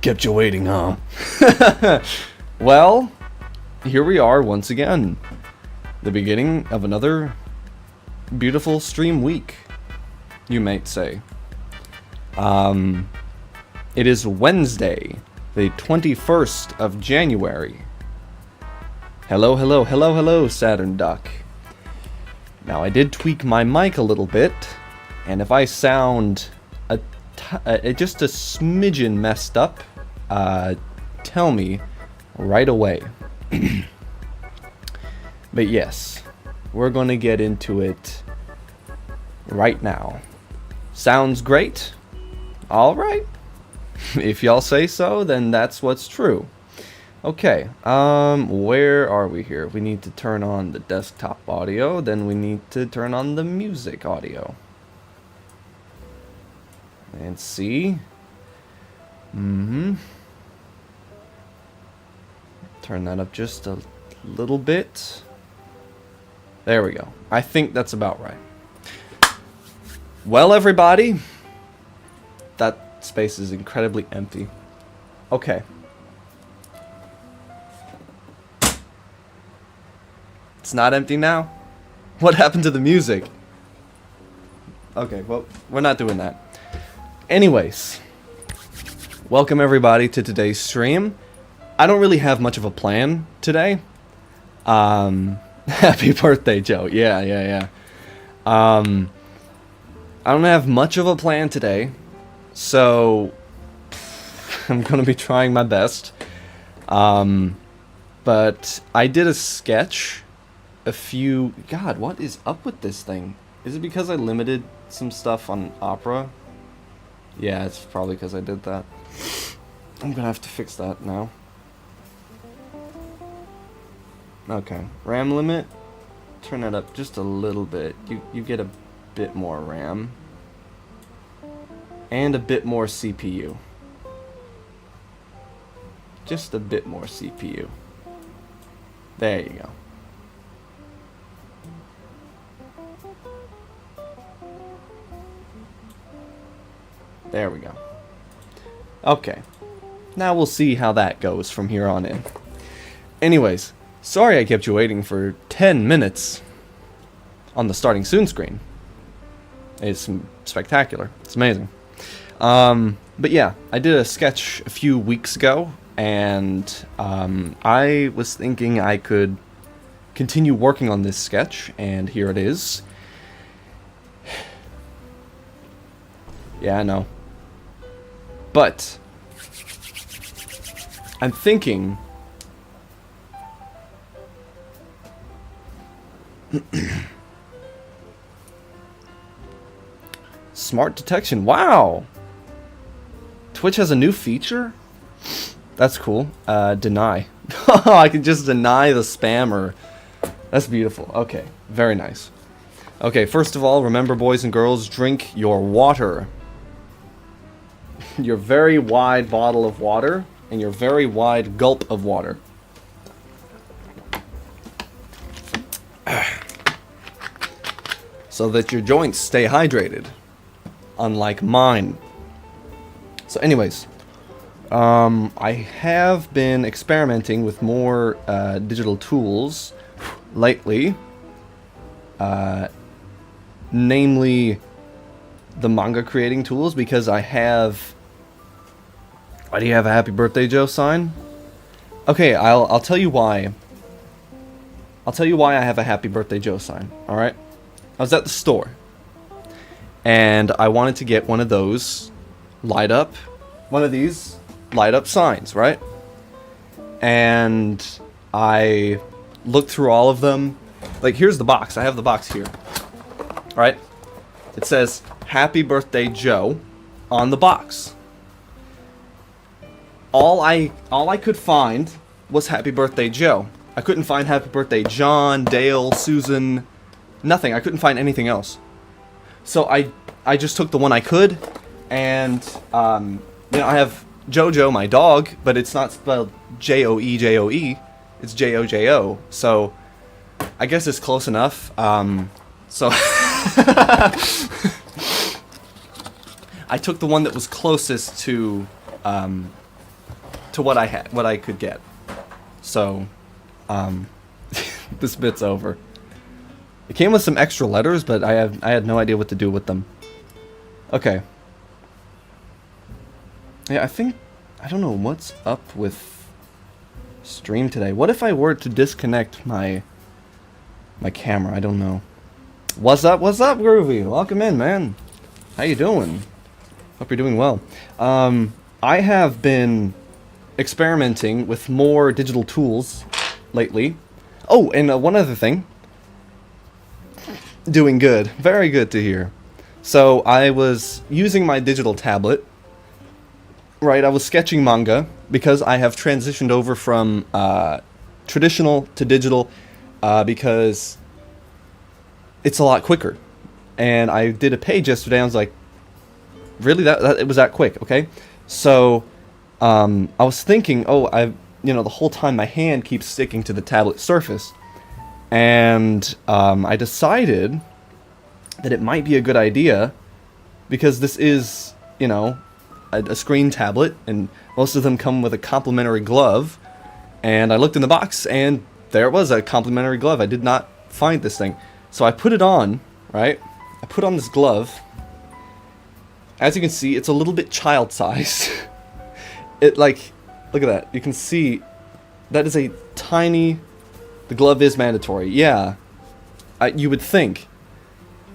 Kept you waiting, huh? Well, here we are once again. The beginning of another beautiful stream week, you might say. It is Wednesday, the 21st of January. Hello, Saturn Duck. Now, I did tweak my mic a little bit, and if I sound just a smidgen messed up, tell me right away. But yes, we're gonna get into it right now. Sounds great? Alright. If y'all say so, then that's what's true. Okay, where are we here? We need to turn on the desktop audio, then we need to turn on the music audio. And see. Turn that up just a little bit. There we go. I think that's about right. Well, everybody, that space is incredibly empty. Okay. It's not empty now? What happened to the music? Okay, well, we're not doing that. Anyways, welcome everybody to today's stream. I don't really have much of a plan today. Happy birthday, Joe. Yeah. I don't have much of a plan today, so I'm gonna be trying my best. But I did a sketch God, what is up with this thing? Is it because I limited some stuff on Opera? Yeah, it's probably because I did that. I'm gonna have to fix that now. Okay, RAM limit. Turn that up just a little bit. You get a bit more RAM. And a bit more CPU. Just a bit more CPU. There you go. There we go. Okay. Now we'll see how that goes from here on in. Anyways, sorry I kept you waiting for 10 minutes on the starting soon screen. It's spectacular. It's amazing. But yeah, I did a sketch a few weeks ago, and I was thinking I could continue working on this sketch, and here it is. Yeah, I know. But I'm thinking smart detection. Wow. Twitch has a new feature? That's cool. Deny. I can just deny the spammer. That's beautiful. Okay, very nice. Okay, first of all, remember, boys and girls, drink your water. Your very wide bottle of water and your very wide gulp of water. So that your joints stay hydrated, unlike mine. So anyways, I have been experimenting with more digital tools lately, namely the manga creating tools, because I have... Why do you have a happy birthday, Joe sign? Okay, I'll tell you why. I'll tell you why I have a happy birthday, Joe sign, alright? I was at the store, and I wanted to get one of those one of these light up signs, right? And I looked through all of them. Like, here's the box. I have the box here. Alright? It says, Happy Birthday, Joe, on the box. All I could find was Happy Birthday, Joe. I couldn't find Happy Birthday, John, Dale, Susan, nothing. I couldn't find anything else. So I just took the one I could, and I have Jojo, my dog, but it's not spelled Joejoe. It's Jojo. So I guess it's close enough. So I took the one that was closest to to what I could get. So, this bit's over. It came with some extra letters, but I had no idea what to do with them. Okay. Yeah, I don't know what's up with stream today. What if I were to disconnect my camera? I don't know. What's up, Groovy? Welcome in, man. How you doing? Hope you're doing well. I have been experimenting with more digital tools lately. Oh, and one other thing. Doing good. Very good to hear. So, I was using my digital tablet. Right, I was sketching manga because I have transitioned over from traditional to digital because it's a lot quicker. And I did a page yesterday and I was like, really? That it was that quick, okay? So, I was thinking, the whole time my hand keeps sticking to the tablet surface. And I decided that it might be a good idea because this is, a screen tablet, and most of them come with a complimentary glove. And I looked in the box, and there it was, a complimentary glove. I did not find this thing. So I put it on, right? I put on this glove. As you can see, it's a little bit child-sized. Look at that. You can see that is a tiny... The glove is mandatory. Yeah. You would think.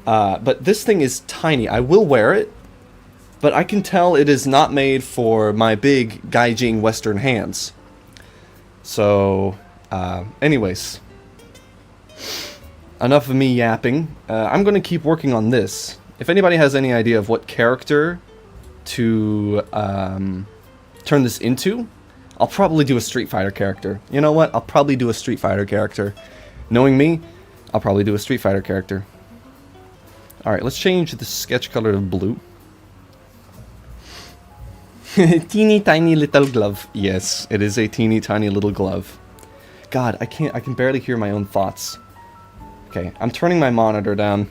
But this thing is tiny. I will wear it. But I can tell it is not made for my big gaijin Western hands. So, anyways. Enough of me yapping. I'm going to keep working on this. If anybody has any idea of what character to turn this into, I'll probably do a Street Fighter character. You know what? I'll probably do a Street Fighter character. Knowing me, I'll probably do a Street Fighter character. Alright, let's change the sketch color to blue. Teeny tiny little glove. Yes, it is a teeny tiny little glove. God, I can barely hear my own thoughts. Okay, I'm turning my monitor down.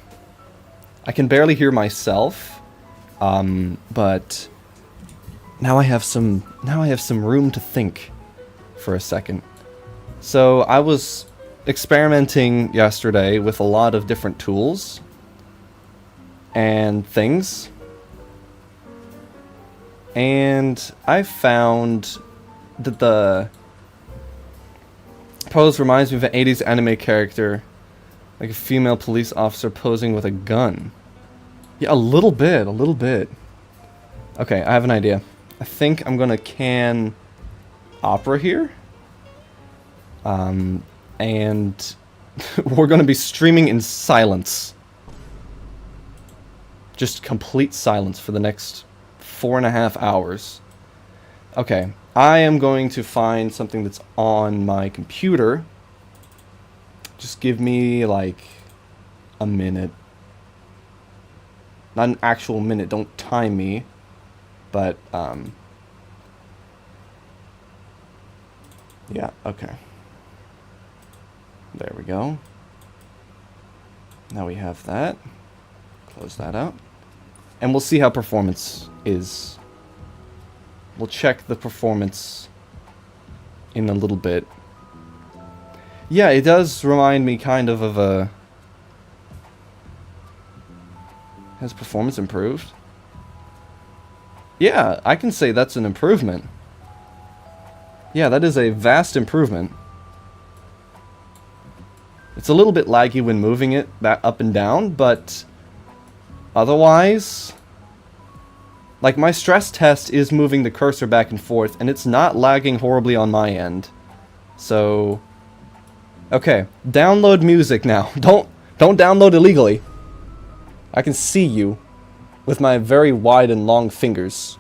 I can barely hear myself. But now I have some room to think for a second. So I was experimenting yesterday with a lot of different tools and things. And I found that the pose reminds me of an 80s anime character, like a female police officer posing with a gun. Yeah, a little bit. Okay, I have an idea. I think I'm gonna can opera here. And we're gonna be streaming in silence. Just complete silence for the next 4.5 hours. Okay, I am going to find something that's on my computer. Just give me like a minute. Not an actual minute, don't time me. But, yeah, okay. There we go. Now we have that. Close that out. And we'll see how performance is. We'll check the performance in a little bit. Yeah, it does remind me kind of a... Has performance improved? Yeah, I can say that's an improvement. Yeah, that is a vast improvement. It's a little bit laggy when moving it up and down, but otherwise, like my stress test is moving the cursor back and forth, and it's not lagging horribly on my end. So, okay, download music now. Don't download illegally. I can see you with my very wide and long fingers.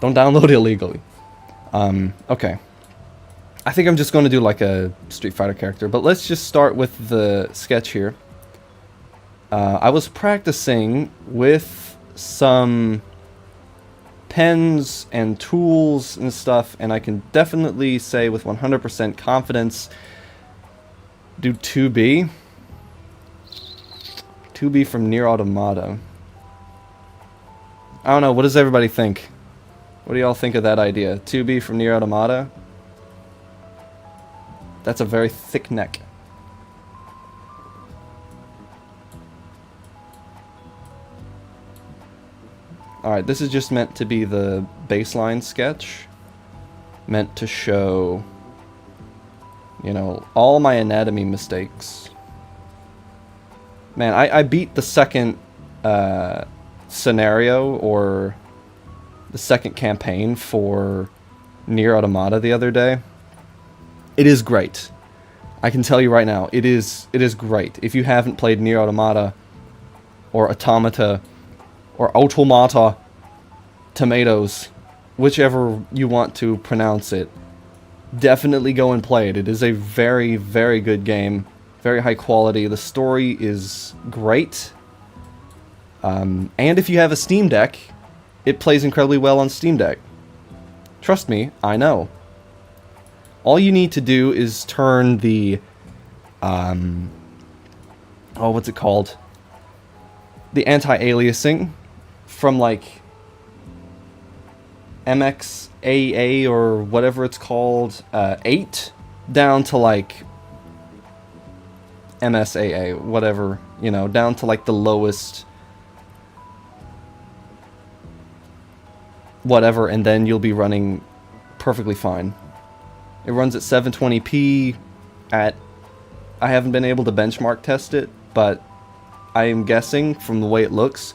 Don't download illegally. Okay. I think I'm just going to do like a Street Fighter character, but let's just start with the sketch here. I was practicing with some pens and tools and stuff, and I can definitely say with 100% confidence, do 2B. 2B from Nier Automata. I don't know, what does everybody think? What do y'all think of that idea? 2B from Nier Automata? That's a very thick neck. Alright, this is just meant to be the baseline sketch. Meant to show, you know, all my anatomy mistakes. Man, I beat the second scenario, or the second campaign for Nier Automata the other day. It is great. I can tell you right now, it is great. If you haven't played Nier Automata, or Automata, or Automata, tomatoes, whichever you want to pronounce it, definitely go and play it. It is a very, very good game. Very high quality. The story is great. And if you have a Steam Deck, it plays incredibly well on Steam Deck. Trust me, I know. All you need to do is turn the, oh, what's it called? The anti-aliasing from, like, MXAA or whatever it's called, 8, down to, like, MSAA, whatever, you know, down to, like, the lowest whatever, and then you'll be running perfectly fine. It runs at 720p at, I haven't been able to benchmark test it, but I am guessing from the way it looks,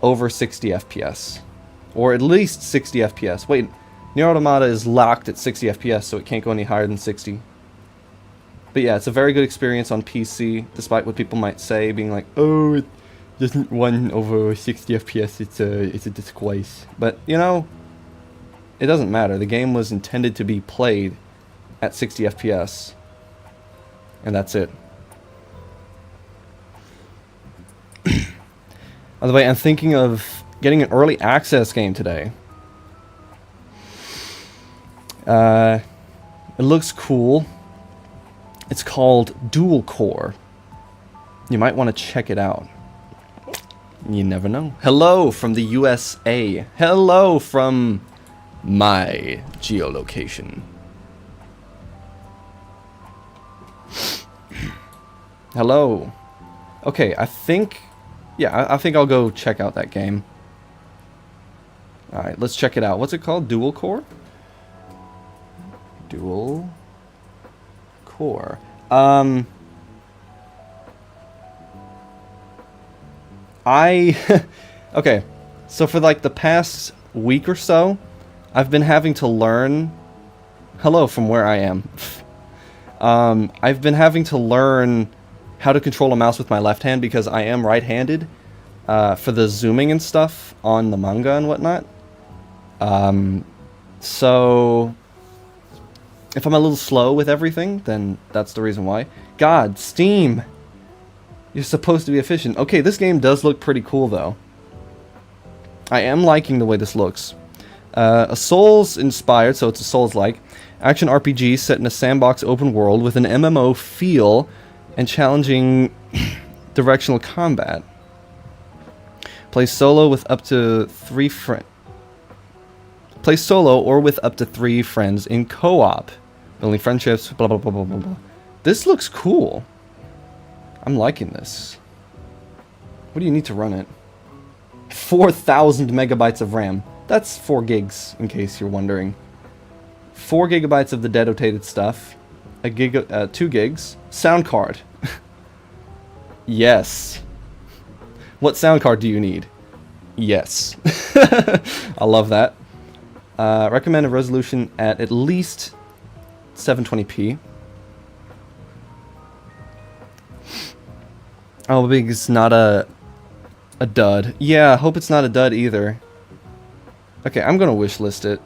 over 60 FPS. Or at least 60 FPS. Wait, Nier Automata is locked at 60 FPS, so it can't go any higher than 60. But yeah, it's a very good experience on PC, despite what people might say, being like, oh, it doesn't run over 60 FPS, it's a disgrace. But, you know, it doesn't matter. The game was intended to be played at 60 FPS. And that's it. By the way, I'm thinking of getting an early access game today. It looks cool. It's called Dual Core. You might want to check it out. You never know. Hello from the USA. Hello from my geolocation. Hello. Okay, I think... yeah, I think I'll go check out that game. Alright, let's check it out. What's it called? Dual Core? Dual Core. Okay, so for like the past week or so, I've been having to learn... hello from where I am. I've been having to learn how to control a mouse with my left hand because I am right-handed for the zooming and stuff on the manga and whatnot. So if I'm a little slow with everything, then that's the reason why. God, Steam! You're supposed to be efficient. Okay, this game does look pretty cool, though. I am liking the way this looks. A Souls-inspired, so it's a Souls-like, action RPG set in a sandbox open world with an MMO feel and challenging directional combat. Play solo with up to 3 friends. Play solo or with up to 3 friends in co-op. Building friendships, blah blah blah blah blah blah. This looks cool. I'm liking this. What do you need to run it? 4,000 megabytes of RAM. That's 4 gigs, in case you're wondering. 4 gigabytes of the dedicated stuff. 2 gigs. Sound card. Yes. What sound card do you need? Yes. I love that. Recommended resolution at least 720p. Oh, big it's not a dud. Yeah, I hope it's not a dud either. Okay, I'm gonna wishlist it.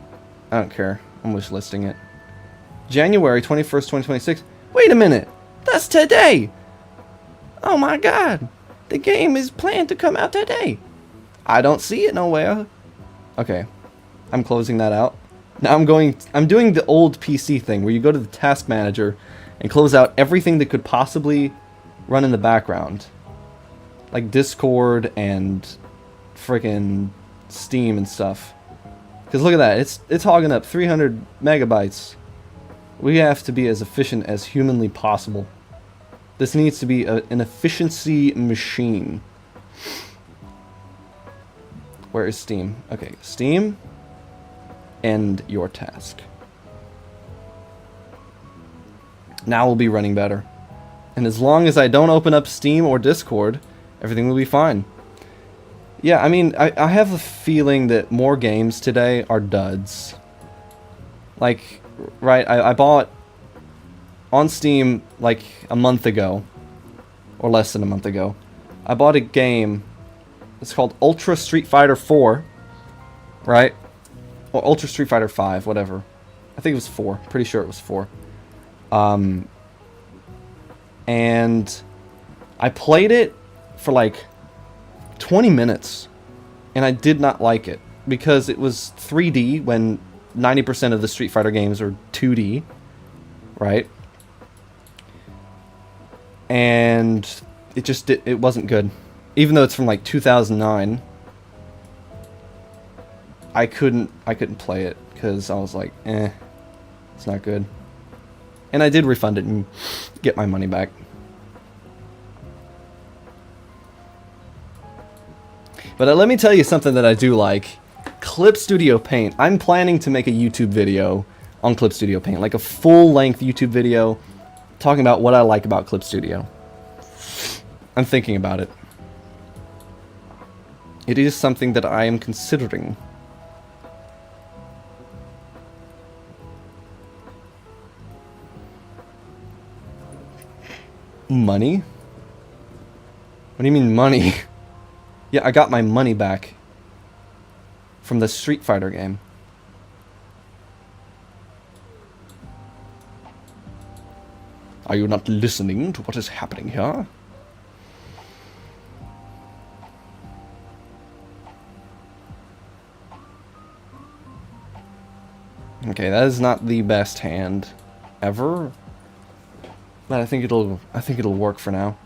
I don't care. I'm wishlisting it. January 21st, 2026. Wait a minute! That's today! Oh my god! The game is planned to come out today! I don't see it nowhere. Okay. I'm closing that out. Now I'm doing the old PC thing where you go to the task manager and close out everything that could possibly run in the background. Like Discord and frickin' Steam and stuff. Because look at that, it's hogging up 300 megabytes. We have to be as efficient as humanly possible. This needs to be an efficiency machine. Where is Steam? Okay, Steam. End your task. Now we'll be running better. And as long as I don't open up Steam or Discord, everything will be fine. Yeah, I mean, I have a feeling that more games today are duds. Like, right, I bought on Steam like a month ago, or less than a month ago. I bought a game, it's called Ultra Street Fighter 4, right? Or Ultra Street Fighter 5, whatever. I think it was 4, pretty sure it was 4. And I played it for like 20 minutes, and I did not like it, because it was 3D when 90% of the Street Fighter games are 2D, right? And it wasn't good. Even though it's from like 2009, I couldn't play it, because I was like, it's not good. And I did refund it and get my money back. But let me tell you something that I do like. Clip Studio Paint. I'm planning to make a YouTube video on Clip Studio Paint. Like a full-length YouTube video talking about what I like about Clip Studio. I'm thinking about it. It is something that I am considering. Money? What do you mean money? Yeah, I got my money back from the Street Fighter game. Are you not listening to what is happening here? Okay, that is not the best hand ever, but I think it'll work for now.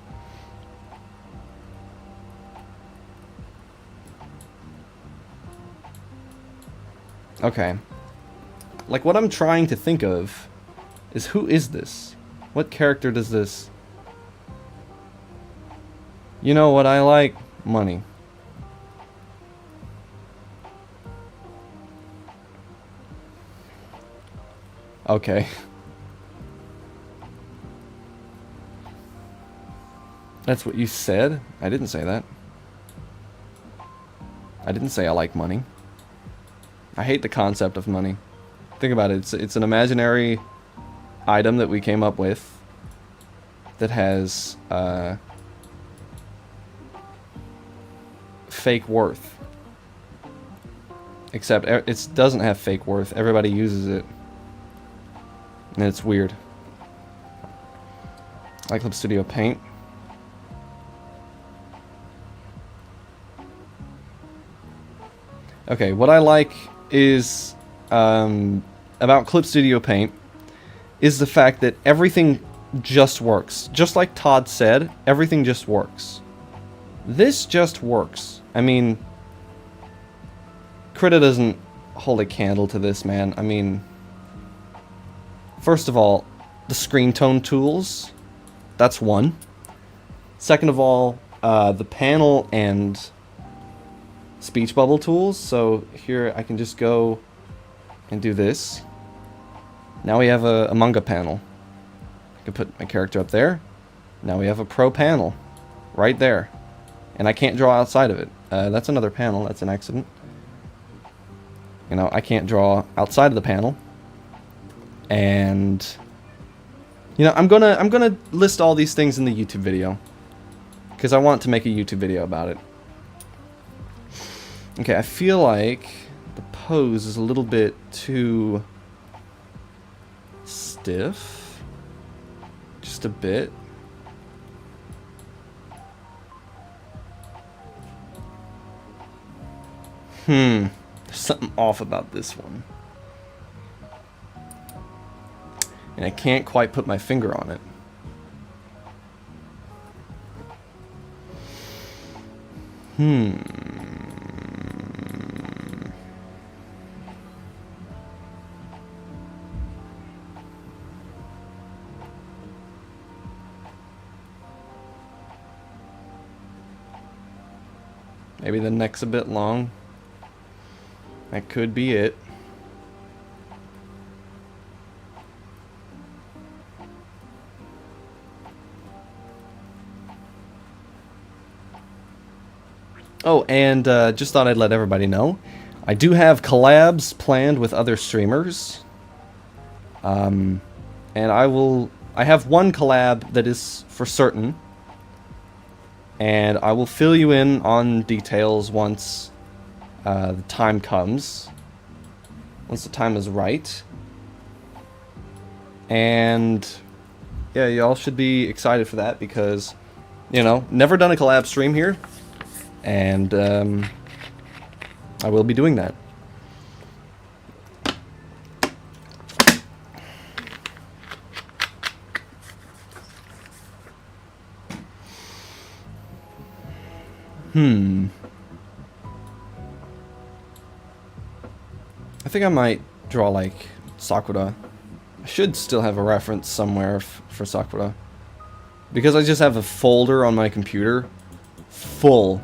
Okay. Like, what I'm trying to think of is, who is this? What character does this... You know what I like? Money. Okay. That's what you said? I didn't say that. I didn't say I like money. I hate the concept of money. Think about it. It's an imaginary item that we came up with that has fake worth. Except it doesn't have fake worth. Everybody uses it. And it's weird. Like Clip Studio Paint. Okay, what I like is about Clip Studio Paint is the fact that everything just works. Just like Todd said, everything just works. This just works. I mean, Krita doesn't hold a candle to this, man. I mean, first of all, the screen tone tools, that's one. Second of all, the panel and speech bubble tools. So here I can just go and do this. Now we have a manga panel. I can put my character up there. Now we have a pro panel right there. And I can't draw outside of it. That's another panel. That's an accident. You know, I can't draw outside of the panel. And you know, I'm gonna list all these things in the YouTube video, because I want to make a YouTube video about it. Okay, I feel like the pose is a little bit too stiff. Just a bit. There's something off about this one. And I can't quite put my finger on it. Maybe the neck's a bit long. That could be it. Oh, and just thought I'd let everybody know, I do have collabs planned with other streamers. And I have one collab that is for certain. And I will fill you in on details once the time comes. Once the time is right. And yeah, y'all should be excited for that because, you know, never done a collab stream here. And I will be doing that. I think I might draw like Sakura. I should still have a reference somewhere for Sakura. Because I just have a folder on my computer full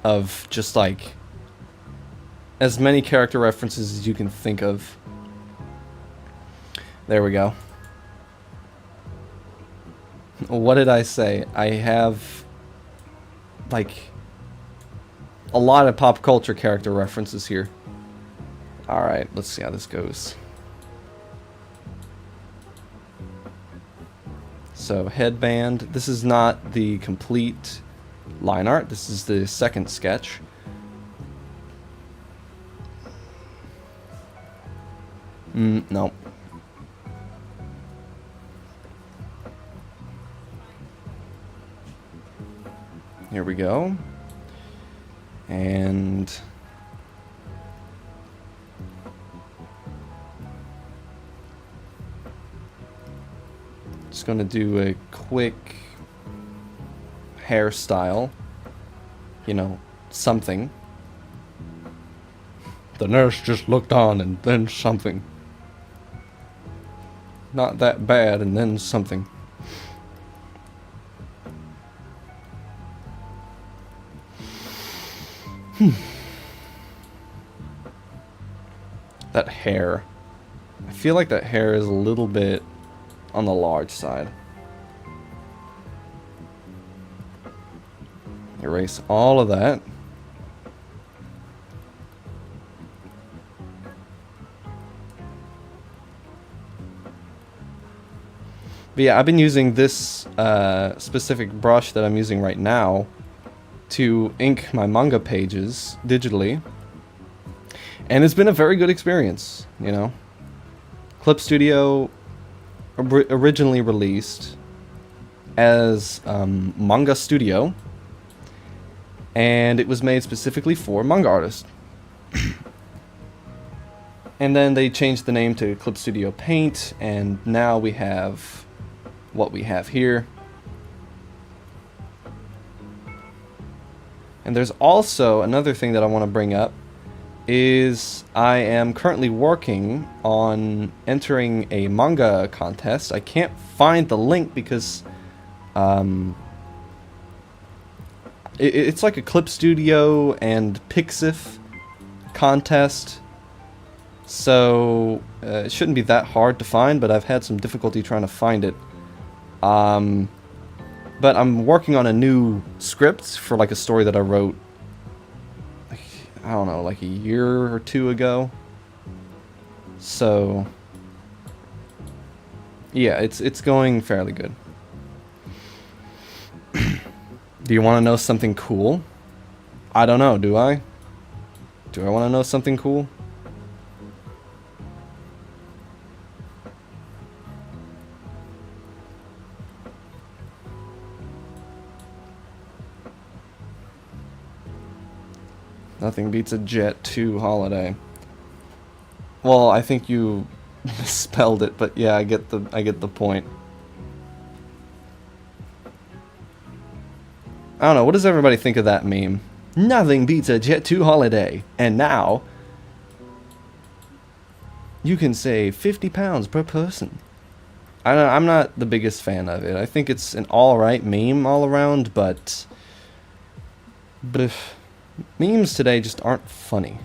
of just like as many character references as you can think of. There we go. What did I say? I have like a lot of pop culture character references here. Alright, let's see how this goes. So, headband. This is not the complete line art. This is the second sketch. No. Here we go. And just gonna do a quick hairstyle. You know, something. The nurse just looked on and then something. Not that bad and then something. That hair. I feel like that hair is a little bit on the large side. Erase all of that. But yeah, I've been using this specific brush that I'm using right now to ink my manga pages digitally. And it's been a very good experience, you know. Clip Studio originally released as Manga Studio, and it was made specifically for manga artists. And then they changed the name to Clip Studio Paint, and now we have what we have here. And there's also another thing that I want to bring up is I am currently working on entering a manga contest. I can't find the link because it's like a Clip Studio and Pixif contest. So it shouldn't be that hard to find, but I've had some difficulty trying to find it. But I'm working on a new script for like a story that I wrote, like, I don't know, like a year or two ago. So yeah, it's going fairly good. Do you want to know something cool? I don't know, do I? Do I want to know something cool? Nothing beats a Jet 2 holiday. Well, I think you misspelled it, but yeah, I get the point. I don't know, what does everybody think of that meme? Nothing beats a Jet 2 holiday. And now you can save 50 pounds per person. I'm not the biggest fan of it. I think it's an alright meme all around, but Memes today just aren't funny.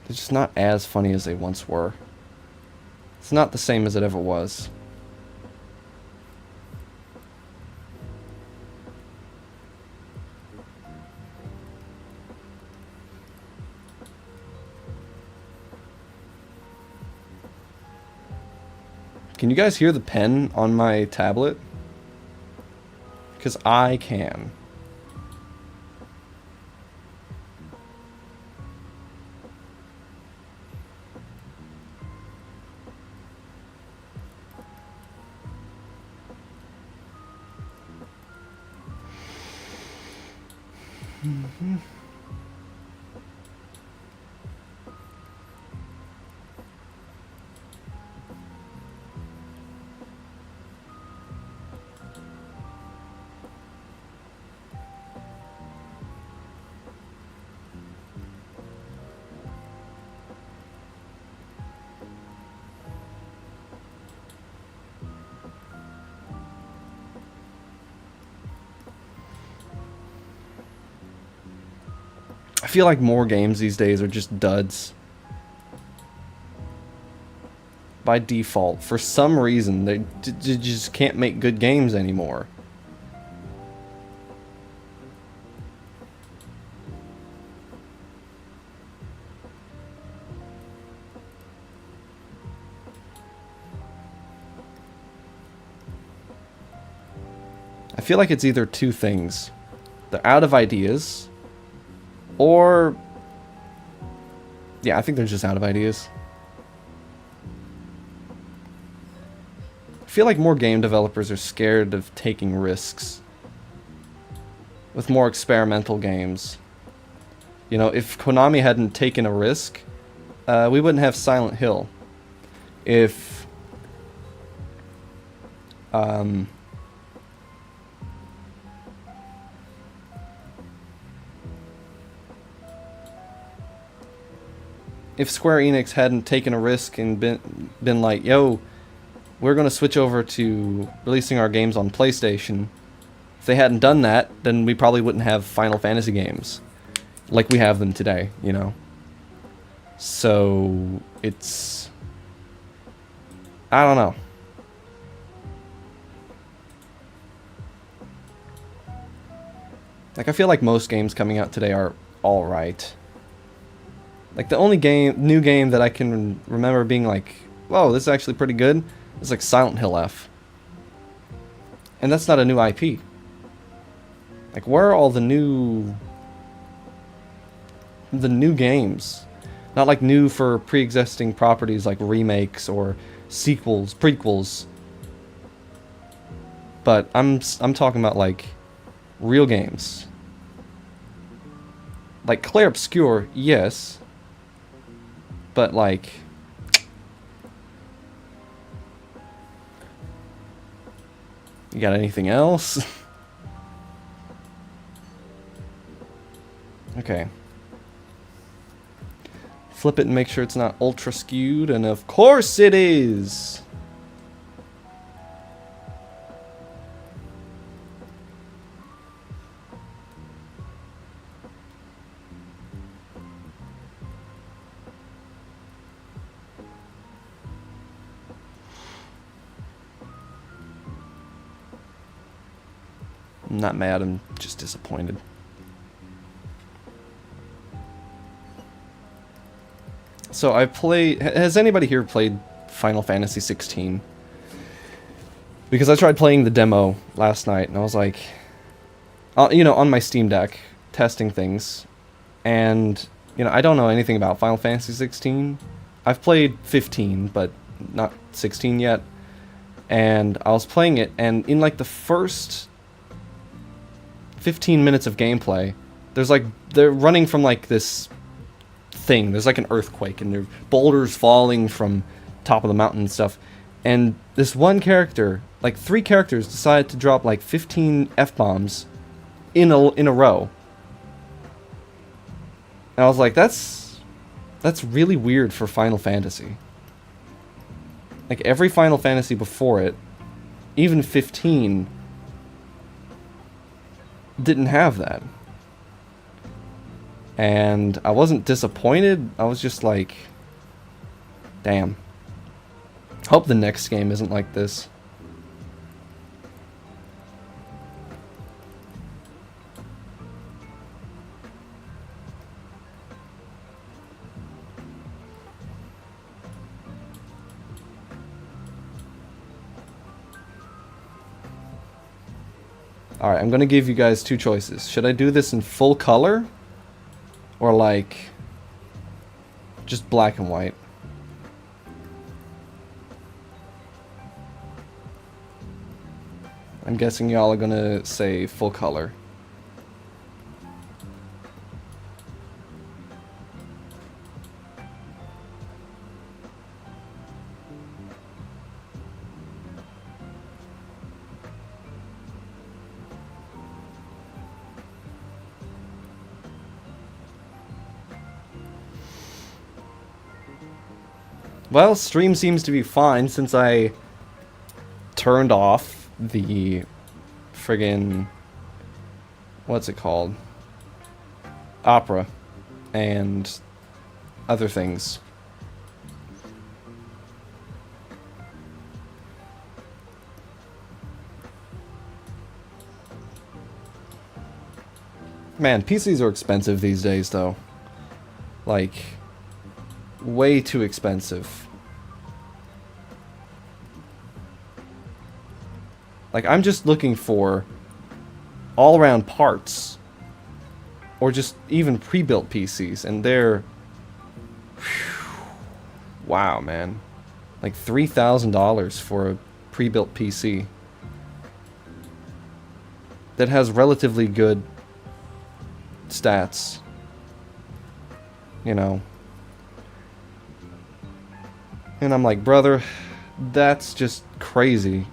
They're just not as funny as they once were. It's not the same as it ever was. Can you guys hear the pen on my tablet? Because I can. Mm-hmm. I feel like more games these days are just duds. By default. For some reason, they just can't make good games anymore. I feel like it's either two things. They're out of ideas, or... yeah, I think they're just out of ideas. I feel like more game developers are scared of taking risks with more experimental games. You know, if Konami hadn't taken a risk, we wouldn't have Silent Hill. If... if Square Enix hadn't taken a risk and been like, yo, we're going to switch over to releasing our games on PlayStation. If they hadn't done that, then we probably wouldn't have Final Fantasy games like we have them today, you know? So, it's... I don't know. Like, I feel like most games coming out today are alright. Like, the only new game that I can remember being like, whoa, this is actually pretty good, is like Silent Hill F. And that's not a new IP. Like, where are all the new games? Not like new for pre-existing properties like remakes or sequels, prequels. But I'm talking about like real games. Like Clair Obscur, yes. But, like... you got anything else? Okay. Flip it and make sure it's not ultra skewed, and of course it is! I'm not mad, I'm just disappointed. So I played... has anybody here played Final Fantasy 16? Because I tried playing the demo last night, and I was like... you know, on my Steam Deck, testing things. And, you know, I don't know anything about Final Fantasy 16. I've played 15, but not 16 yet. And I was playing it, and in like the first 15 minutes of gameplay, there's like, they're running from like this thing, there's like an earthquake, and there are boulders falling from top of the mountain and stuff, and this one character, like 3 characters, decided to drop like 15 F-bombs in a row. And I was like, that's really weird for Final Fantasy. Like every Final Fantasy before it, even 15, didn't have that. And I wasn't disappointed. I was just like, damn. Hope the next game isn't like this. Alright, I'm gonna give you guys two choices. Should I do this in full color? Or like, just black and white? I'm guessing y'all are gonna say full color. Well, stream seems to be fine since I turned off the friggin', what's it called? Opera and other things. Man, PCs are expensive these days though. Like, way too expensive. Like, I'm just looking for all-around parts. Or just even pre-built PCs, and they're... Whew, wow, man. Like $3,000 for a pre-built PC. That has relatively good stats. You know. And I'm like, brother, that's just crazy.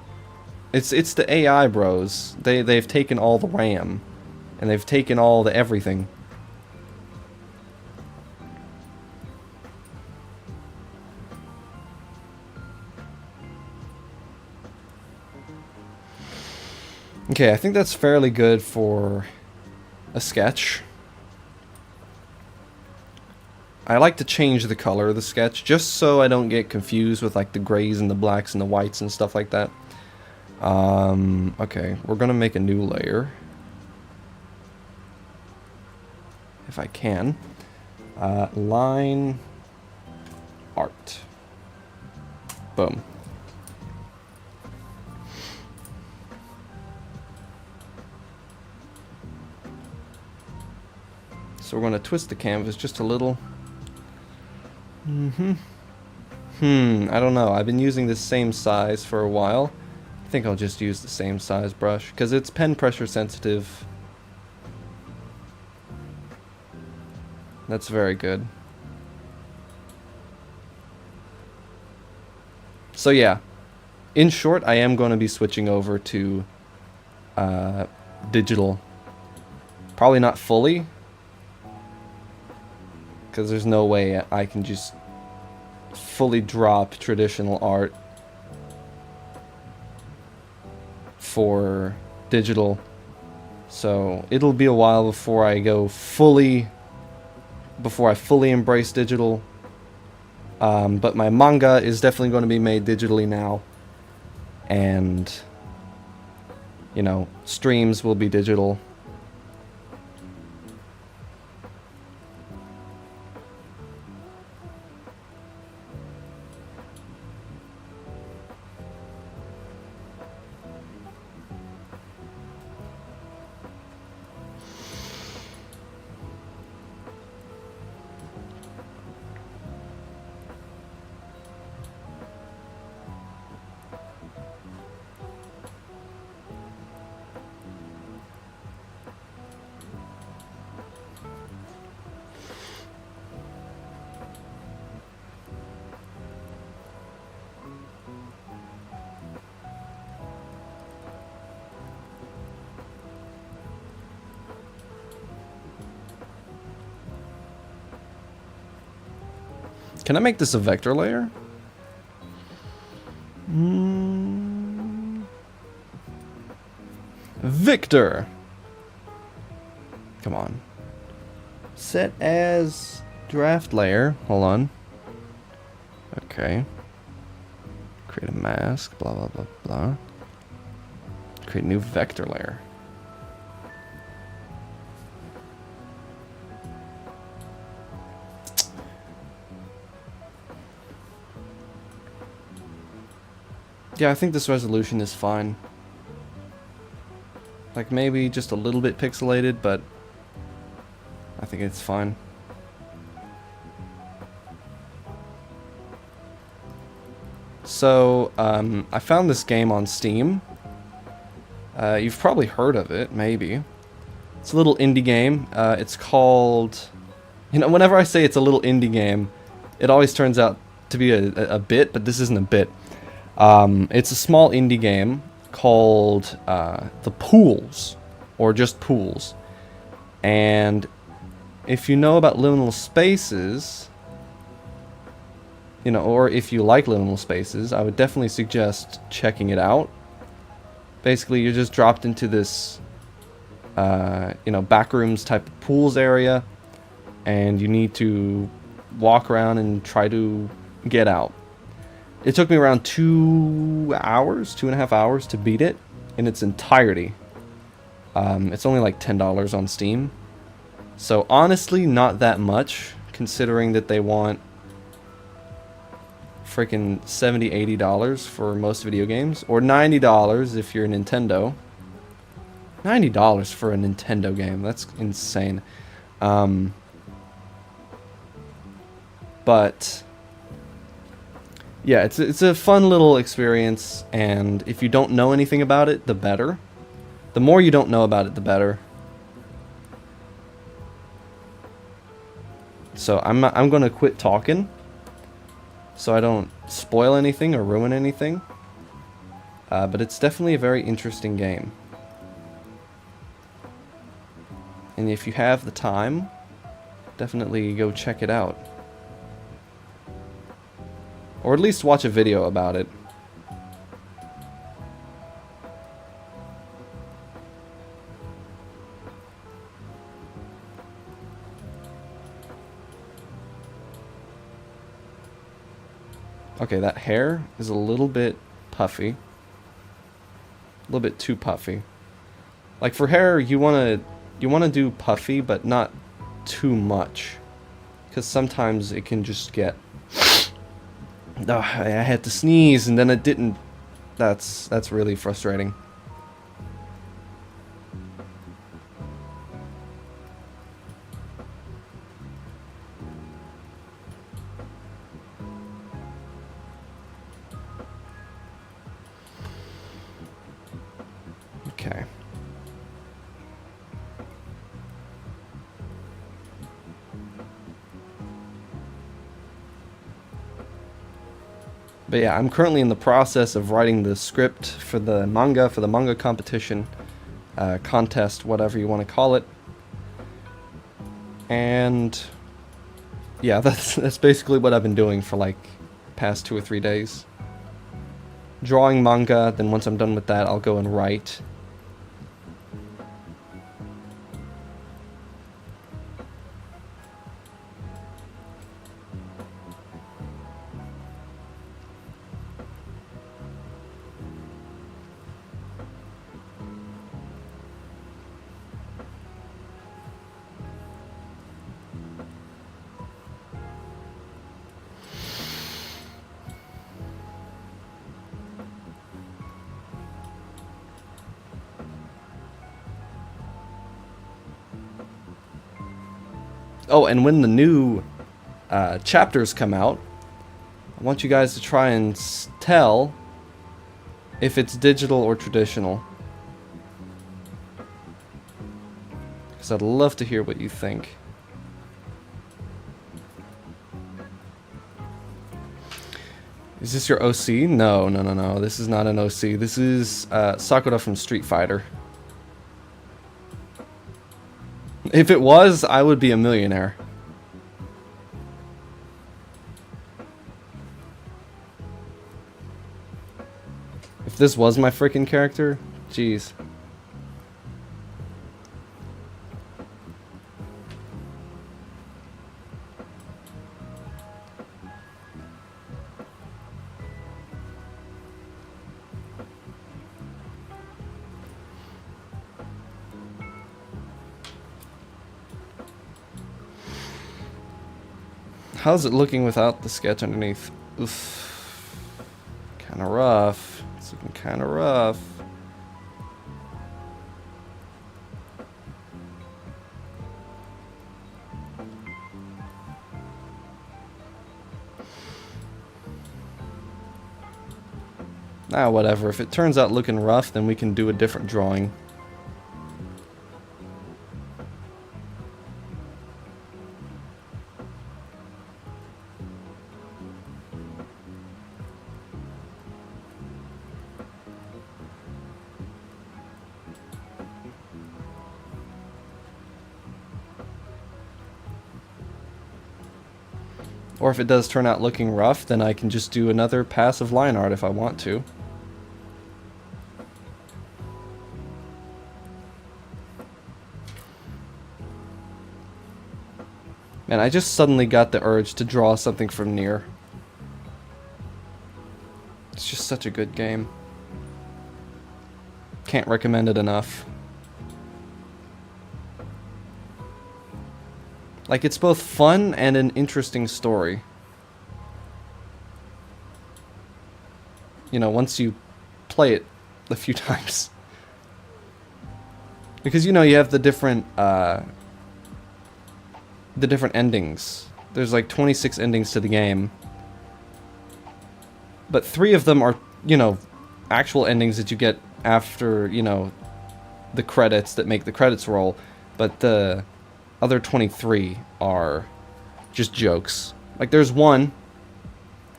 It's the AI bros. They've taken all the RAM. And they've taken all the everything. Okay, I think that's fairly good for a sketch. I like to change the color of the sketch just so I don't get confused with like the grays and the blacks and the whites and stuff like that. Okay, we're gonna make a new layer. If I can. Line art. Boom. So we're gonna twist the canvas just a little. I don't know. I've been using this same size for a while. I think I'll just use the same size brush because it's pen pressure sensitive. That's very good. So yeah, in short, I am going to be switching over to digital. Probably not fully, because there's no way I can just fully drop traditional art for digital. So it'll be a while before I go fully, before I fully embrace digital. But my manga is definitely going to be made digitally now. And, you know, streams will be digital. Can I make this a vector layer? Victor! Come on. Set as draft layer. Hold on. Okay. Create a mask. Blah, blah, blah, blah. Create a new vector layer. Yeah, I think this resolution is fine. Like maybe just a little bit pixelated, but I think it's fine. So, I found this game on Steam. You've probably heard of it, maybe. It's a little indie game. It's called... You know, whenever I say it's a little indie game, it always turns out to be a bit, but this isn't a bit. It's a small indie game called The Pools, or just Pools. And if you know about liminal spaces, you know, or if you like liminal spaces, I would definitely suggest checking it out. Basically, you're just dropped into this, you know, backrooms type of pools area, and you need to walk around and try to get out. It took me around 2 hours, 2.5 hours to beat it in its entirety. It's only like $10 on Steam. So honestly, not that much, considering that they want freaking $70, $80 for most video games, or $90 if you're Nintendo. $90 for a Nintendo game, that's insane. But yeah, it's a fun little experience, and if you don't know anything about it, the better. The more you don't know about it, the better. So I'm gonna quit talking, so I don't spoil anything or ruin anything. But it's definitely a very interesting game. And if you have the time, definitely go check it out. Or at least watch a video about it. Okay, that hair is a little bit puffy. A little bit too puffy. Like for hair, you wanna do puffy, but not too much, because sometimes it can just get. I had to sneeze and then it didn't. That's really frustrating. Okay. But yeah, I'm currently in the process of writing the script for the manga competition, contest, whatever you want to call it. And yeah, that's basically what I've been doing for like past 2 or 3 days. Drawing manga, then once I'm done with that, I'll go and write. Oh, and when the new chapters come out, I want you guys to try and tell if it's digital or traditional. Because I'd love to hear what you think. Is this your OC? No. This is not an OC. This is Sakura from Street Fighter. If it was, I would be a millionaire. If this was my freaking character, jeez. How's it looking without the sketch underneath? Oof. Kind of rough. It's looking kind of rough. Ah, whatever. If it turns out looking rough, then we can do a different drawing. Or if it does turn out looking rough, then I can just do another pass of line art if I want to. Man, I just suddenly got the urge to draw something from Nier. It's just such a good game. Can't recommend it enough. Like, it's both fun and an interesting story. You know, once you play it a few times. Because, you know, you have the different endings. There's like 26 endings to the game. But 3 of them are, you know, actual endings that you get after, you know, the credits that make the credits roll. But the other 23 are just jokes. Like, there's one,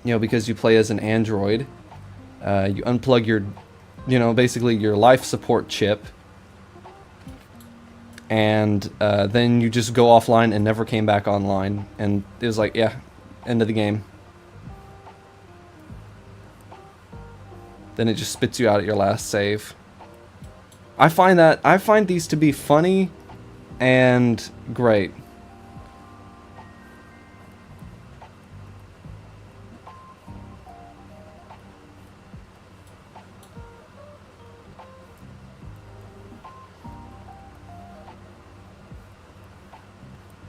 you know, because you play as an android. You unplug your, you know, basically your life support chip. And then you just go offline and never came back online. And it was like, yeah, end of the game. Then it just spits you out at your last save. I find these to be funny and great.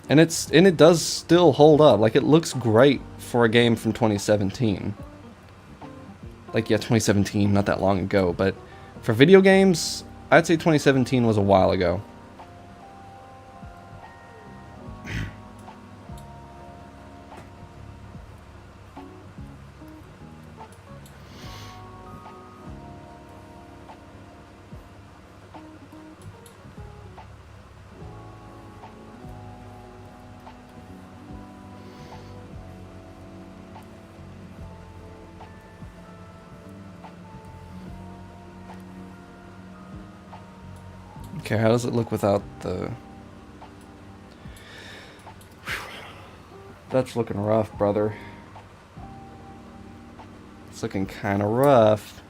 And it does still hold up. Like, it looks great for a game from 2017. Like, yeah, 2017, not that long ago, but for video games, I'd say 2017 was a while ago. Okay, how does it look without the... That's looking rough, brother. It's looking kind of rough.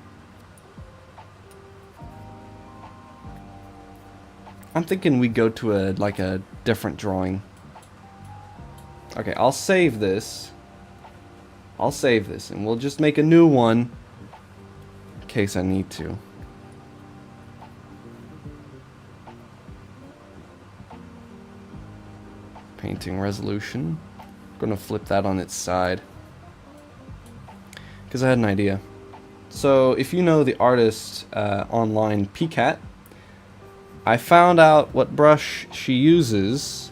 I'm thinking we go to a different drawing. Okay, I'll save this. I'll save this, and we'll just make a new one in case I need to. Painting resolution. I'm gonna flip that on its side because I had an idea. So if you know the artist online, Pcat, I found out what brush she uses.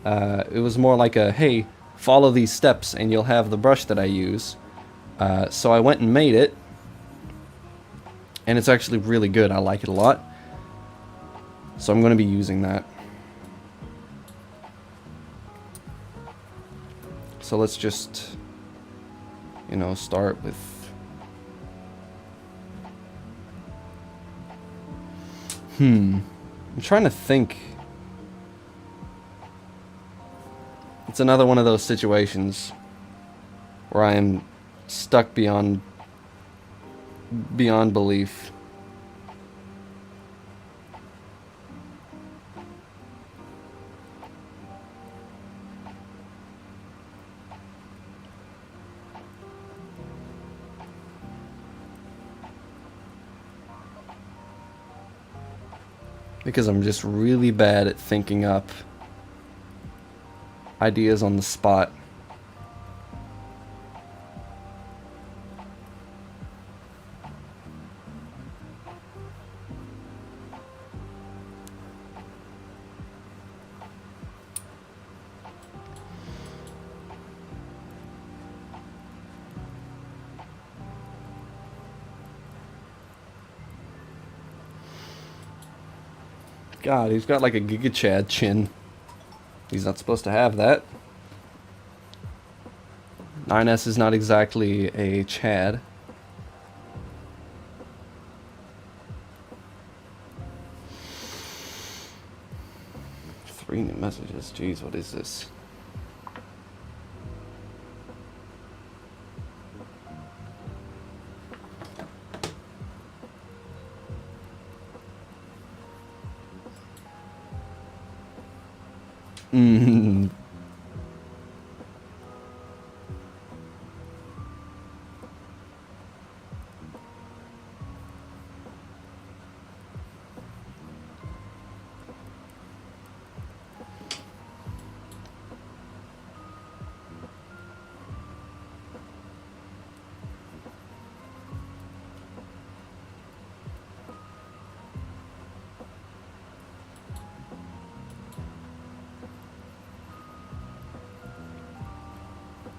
It was more like a, hey, follow these steps and you'll have the brush that I use. So I went and made it, and it's actually really good. I like it a lot. So I'm gonna be using that. So let's just, you know, start with... I'm trying to think. It's another one of those situations where I am stuck beyond belief. Because I'm just really bad at thinking up ideas on the spot. God, he's got like a Giga Chad chin. He's not supposed to have that. 9S is not exactly a Chad. Three new messages. Jeez, what is this?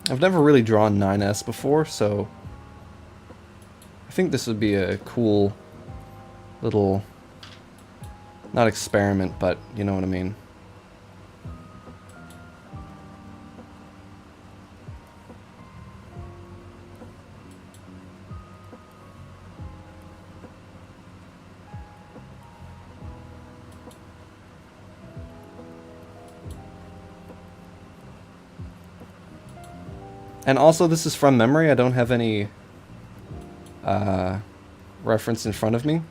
I've never really drawn 9S before, so I think this would be a cool little, not experiment, but you know what I mean. And also, this is from memory. I don't have any reference in front of me.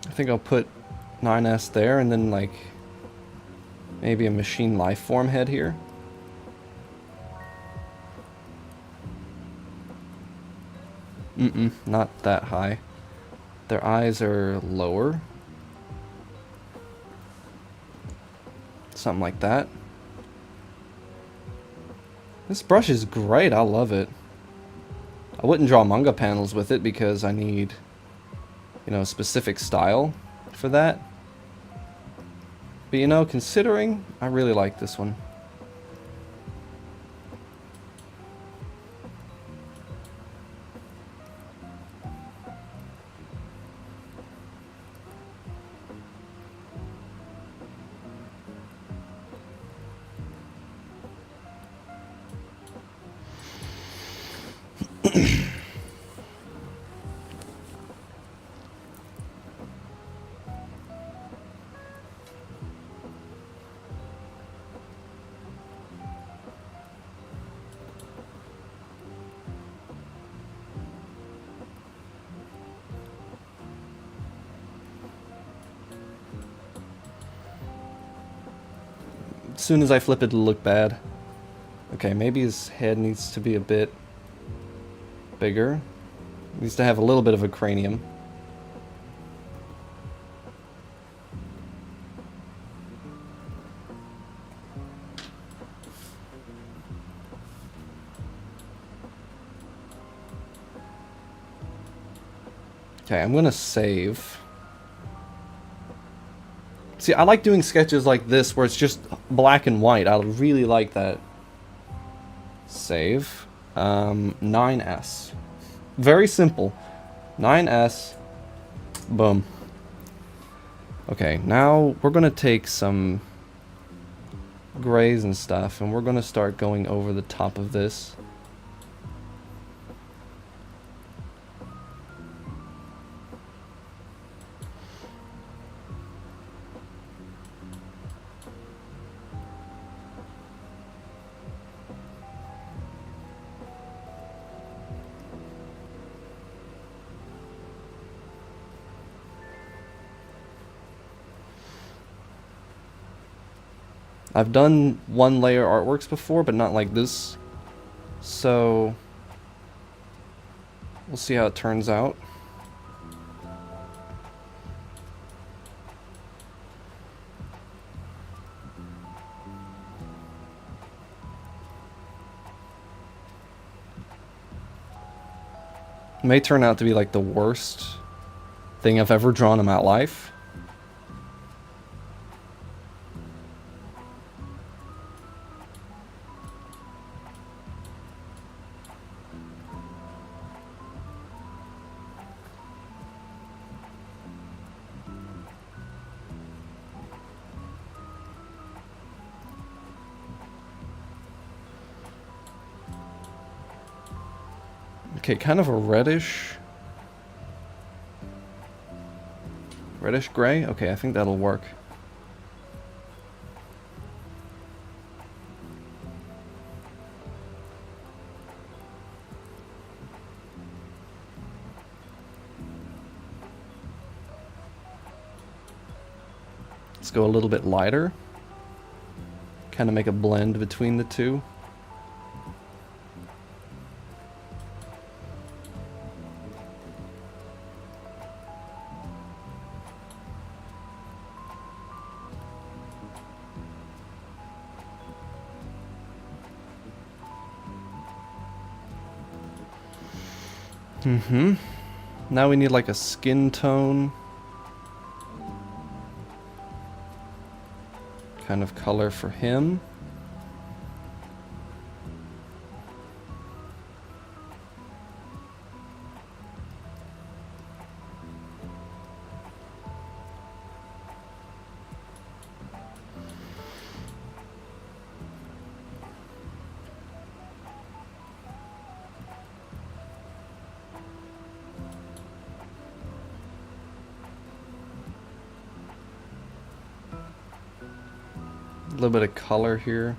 I think I'll put 9S there, and then like maybe a machine life form head here. Not that high. Their eyes are lower. Something like that. This brush is great. I love it. I wouldn't draw manga panels with it because I need, you know, a specific style for that. But you know, considering, I really like this one. As soon as I flip it, it'll look bad. Okay, maybe his head needs to be a bit bigger. He needs to have a little bit of a cranium. Okay, I'm gonna save. See, I like doing sketches like this where it's just black and white. I really like that. Save. 9S. Very simple. 9S. Boom. Okay, now we're gonna take some grays and stuff, and we're gonna start going over the top of this. I've done one layer artworks before, but not like this. So we'll see how it turns out. It may turn out to be like the worst thing I've ever drawn in my life. Okay, kind of a reddish gray. Okay, I think that'll work. Let's go a little bit lighter. Kind of make a blend between the two. Now we need like a skin tone kind of color for him. A little bit of color here.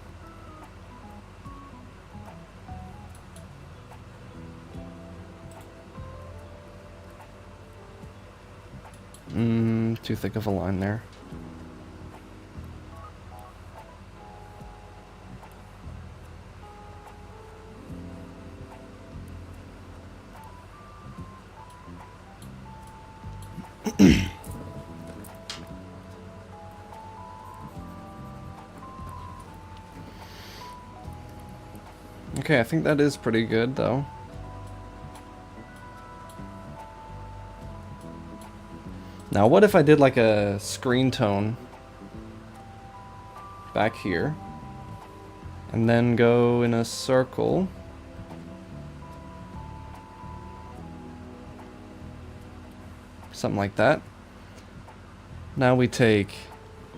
Too thick of a line there. Okay, I think that is pretty good though. Now what if I did like a screen tone back here and then go in a circle? Something like that. Now we take,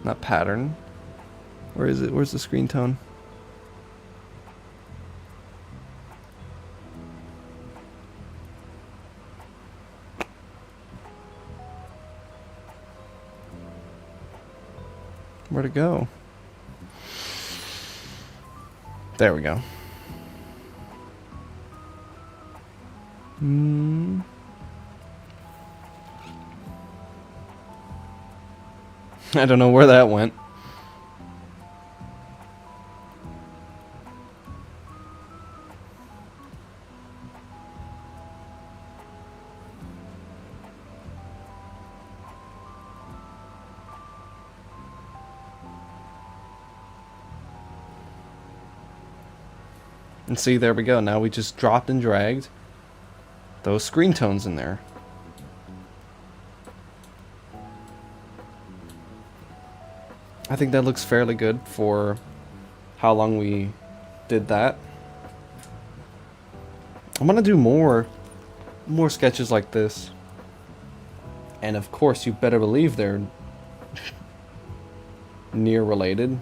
not pattern. Where is it? Where's the screen tone? Where'd it go? There we go. I don't know where that went. And see, there we go. Now we just dropped and dragged those screen tones in there. I think that looks fairly good for how long we did that. I'm gonna do more sketches like this. And of course, you better believe they're near related.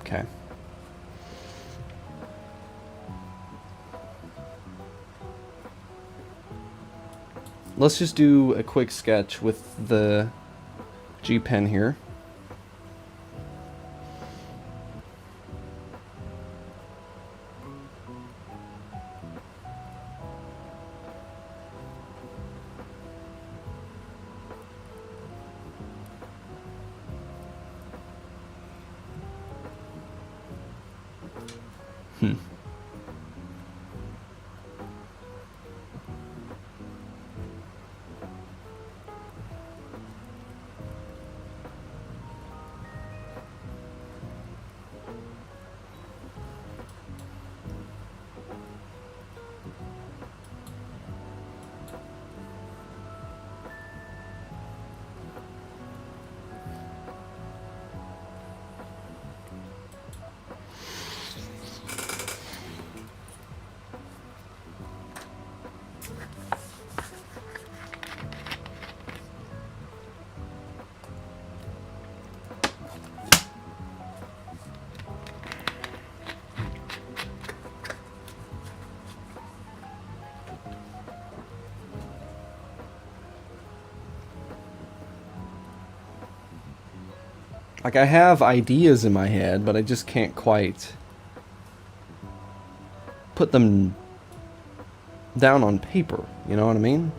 Okay. Let's just do a quick sketch with the G pen here. Like, I have ideas in my head, but I just can't quite put them down on paper. You know what I mean?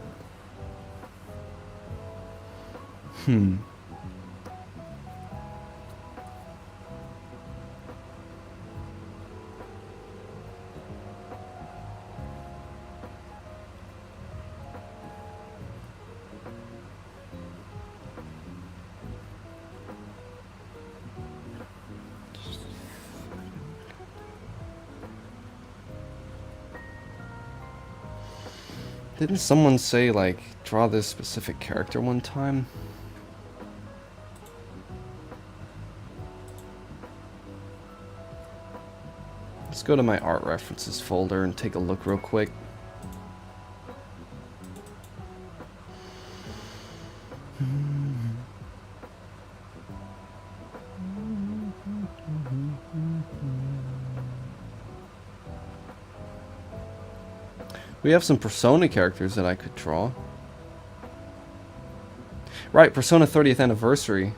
Didn't someone say, like, draw this specific character one time? Let's go to my art references folder and take a look real quick. We have some Persona characters that I could draw. Right, Persona 30th Anniversary.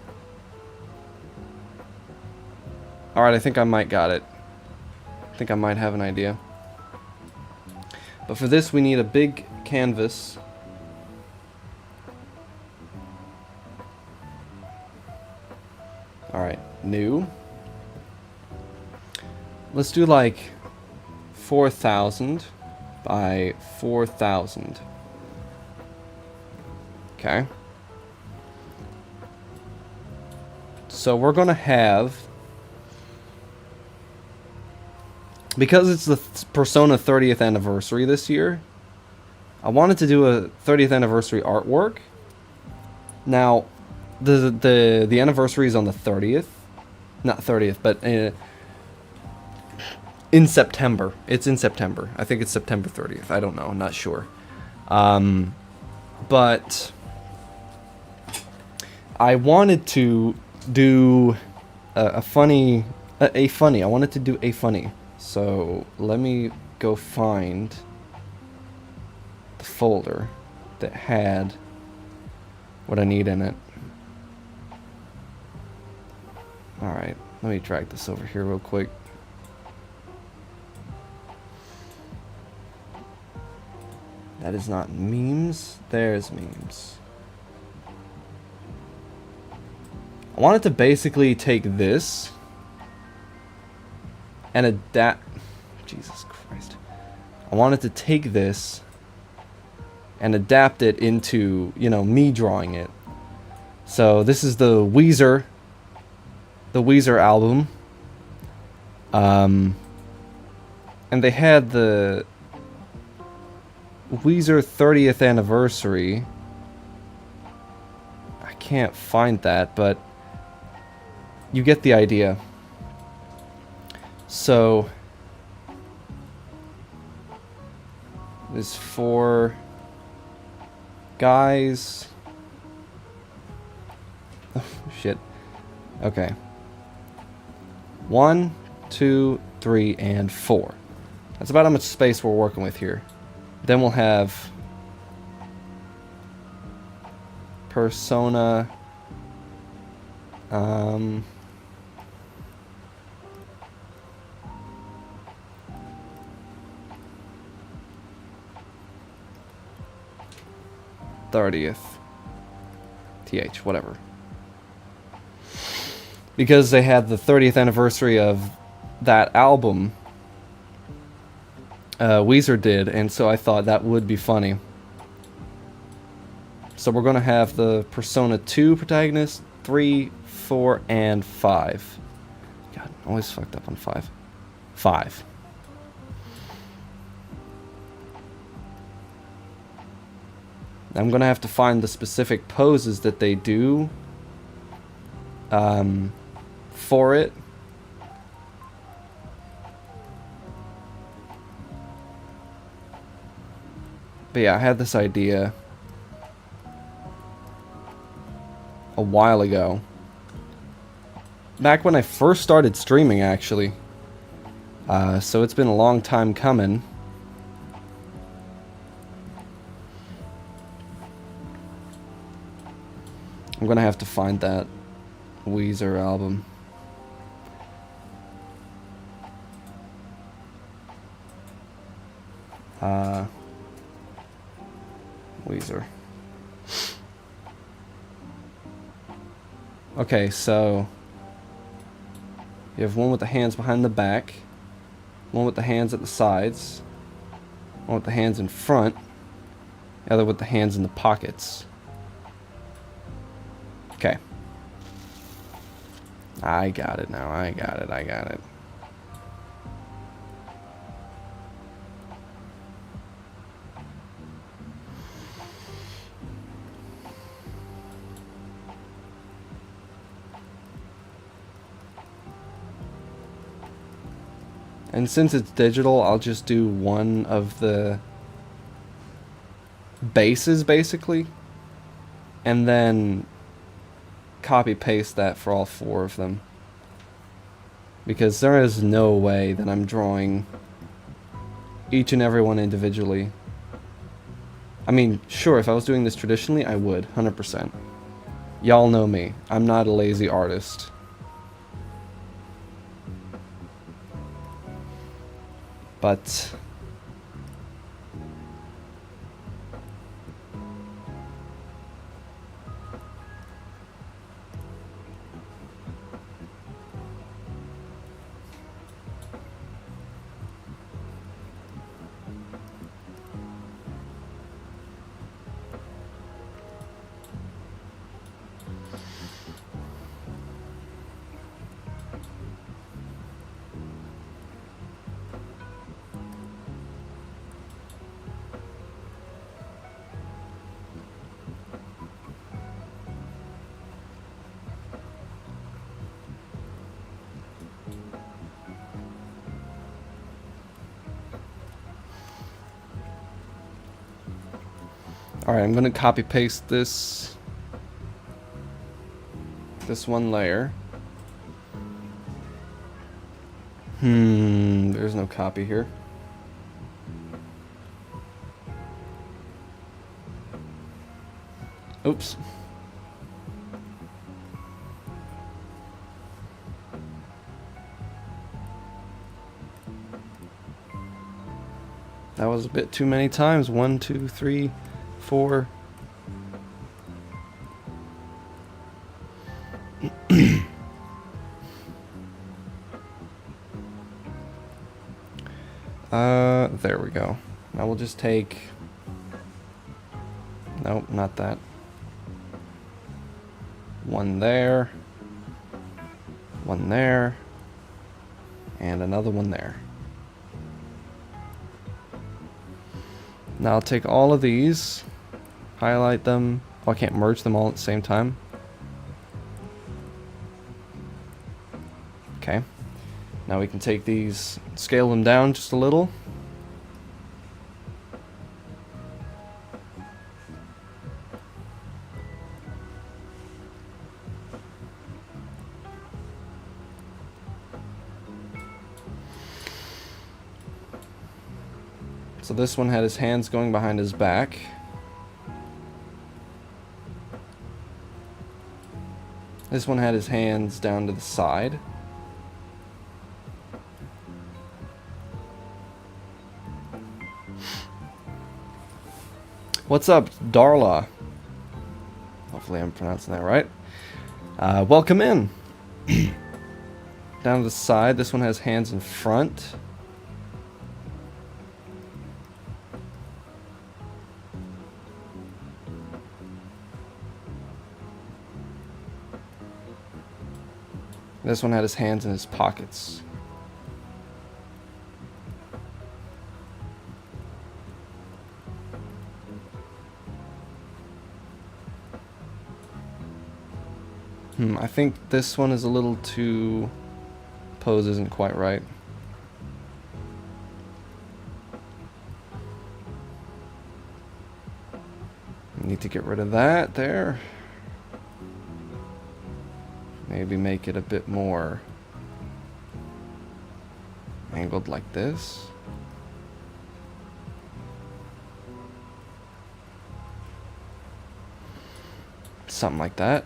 Alright, I think I might got it. I think I might have an idea. But for this we need a big canvas. Alright, new. Let's do like 4,000 by 4,000. Okay. So we're gonna have, because it's the Persona 30th anniversary this year, I wanted to do a 30th anniversary artwork. Now, the anniversary is on the 30th, not 30th, but in September. It's in September. I think it's September 30th. I don't know. I'm not sure. But I wanted to do a funny. I wanted to do a funny. So let me go find the folder that had what I need in it. Alright, let me drag this over here real quick. That is not memes. There's memes. I wanted to basically take this and adapt. Jesus Christ. I wanted to take this and adapt it into, you know, me drawing it. So this is the Weezer album. And they had the Weezer 30th anniversary. I can't find that, but you get the idea. So there's 4 guys. Oh, shit. Okay. 1, 2, 3, and 4. That's about how much space we're working with here. Then we'll have Persona. 30th. TH, whatever. Because they had the 30th anniversary of that album, Weezer did, and so I thought that would be funny. So we're going to have the Persona 2 protagonist, 3, 4, and 5. God, I always fucked up on 5. 5. I'm going to have to find the specific poses that they do for it. But yeah, I had this idea a while ago. Back when I first started streaming, actually. So it's been a long time coming. I'm gonna have to find that Weezer album. Weezer. Okay, so you have one with the hands behind the back, one with the hands at the sides, one with the hands in front, the other with the hands in the pockets. Okay. I got it now. I got it. And since it's digital, I'll just do one of the bases, basically, and then copy paste that for all 4 of them, because there is no way that I'm drawing each and every one individually. I mean, sure, if I was doing this traditionally, I would, 100%. Y'all know me. I'm not a lazy artist. But alright, I'm gonna copy paste this one layer. There's no copy here. Oops. That was a bit too many times. 1, 2, 3, 4. There we go. Now we'll just take... Nope, not that. One there. One there. And another one there. Now I'll take all of these, highlight them. Oh, I can't merge them all at the same time. Okay. Now we can take these, scale them down just a little. So this one had his hands going behind his back. This one had his hands down to the side. What's up, Darla? Hopefully I'm pronouncing that right. Welcome in. Down to the side, this one has hands in front. This one had his hands in his pockets. I think this one is a little too... Pose isn't quite right. Need to get rid of that there. Maybe make it a bit more angled like this. Something like that.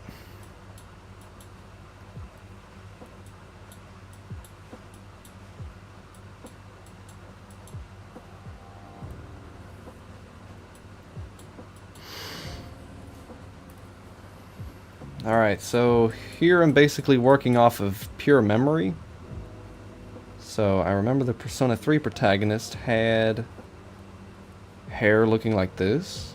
Alright, so here I'm basically working off of pure memory. So I remember the Persona 3 protagonist had hair looking like this.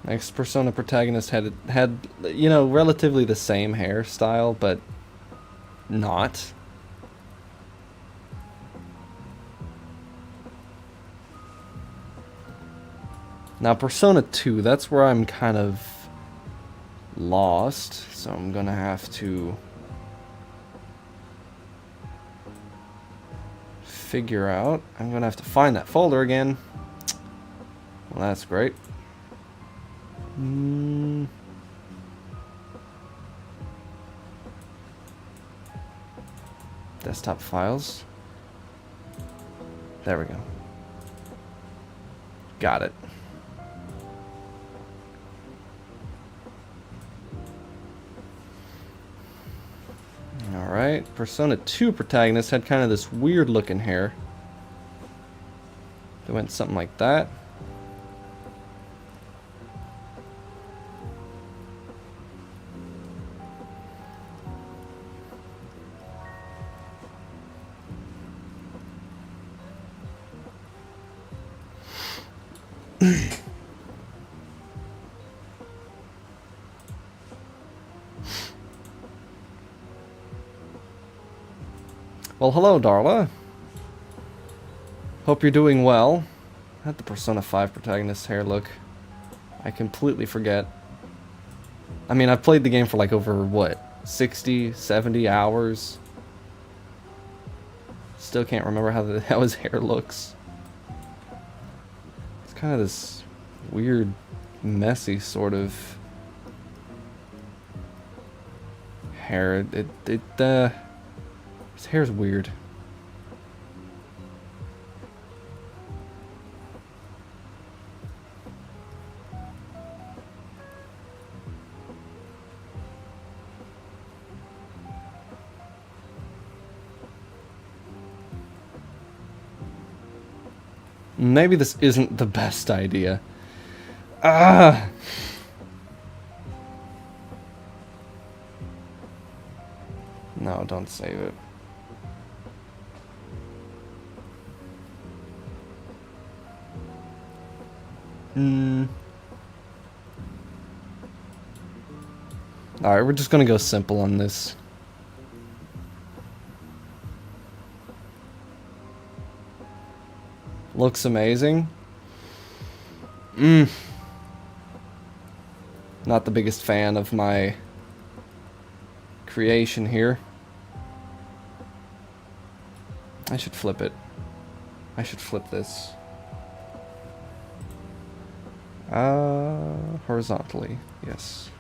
Next Persona protagonist had you know, relatively the same hairstyle, but not. Now Persona 2, that's where I'm kind of lost, so I'm gonna have to figure out. I'm gonna have to find that folder again. Well, that's great. Desktop files. There we go. Got it. Alright, Persona 2 protagonist had kind of this weird looking hair. They went something like that. Well, hello, Darla. Hope you're doing well. How'd the Persona 5 protagonist's hair look? I completely forget. I mean, I've played the game for like over, what, 60, 70 hours? Still can't remember how his hair looks. It's kind of this weird, messy sort of hair. His hair's weird. Maybe this isn't the best idea. Ah! No, don't save it. Alright, we're just gonna go simple on this. Looks amazing. Not the biggest fan of my creation here. I should flip it. I should flip this. Horizontally, yes.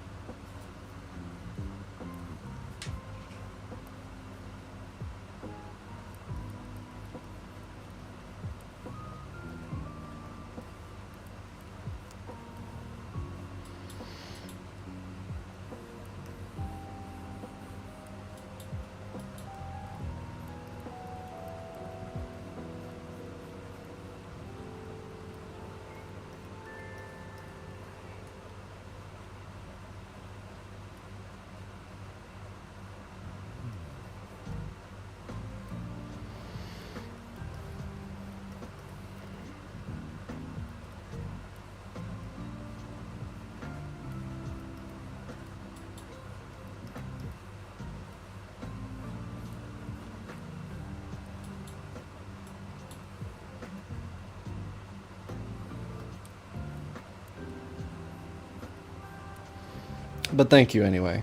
But thank you anyway.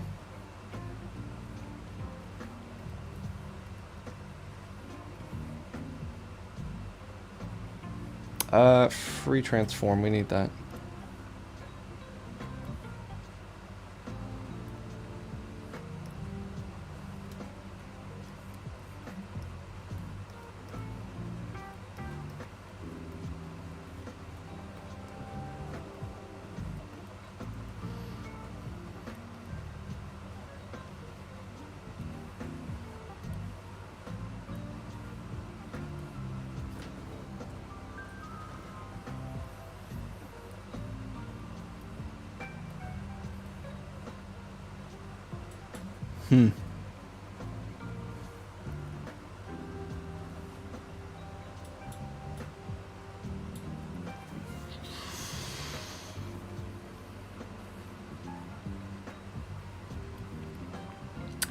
Free transform, we need that. Hmm.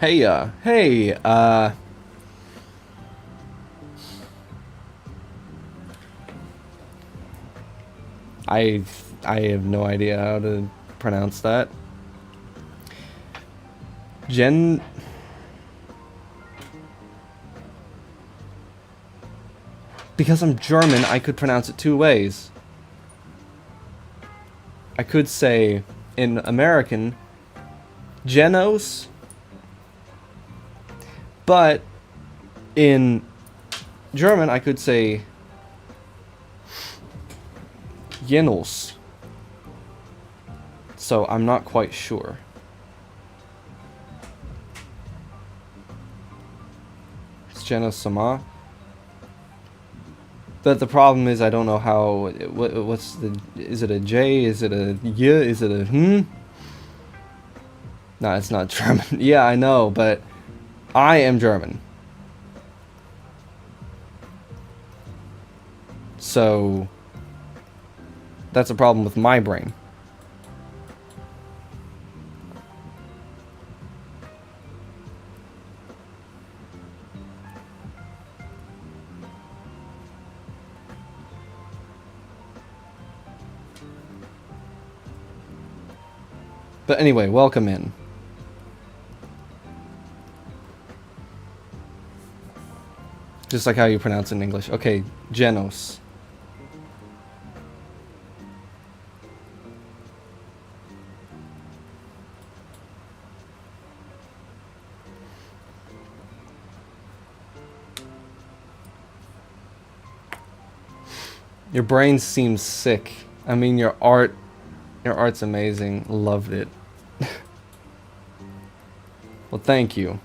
Hey, I I have no idea how to pronounce that. Gen. Because I'm German, I could pronounce it two ways. I could say, in American, Genos, but in German, I could say Jenos. So I'm not quite sure. It's Genos Sama. But the problem is I don't know how. What's the? Is it a J? Is it a Y? Is it a No, it's not German. Yeah, I know, but I am German. So that's a problem with my brain. But anyway, welcome in. Just like how you pronounce it in English. Okay, Genos. Your brain seems sick. I mean, your art's amazing. Loved it. Well, thank you.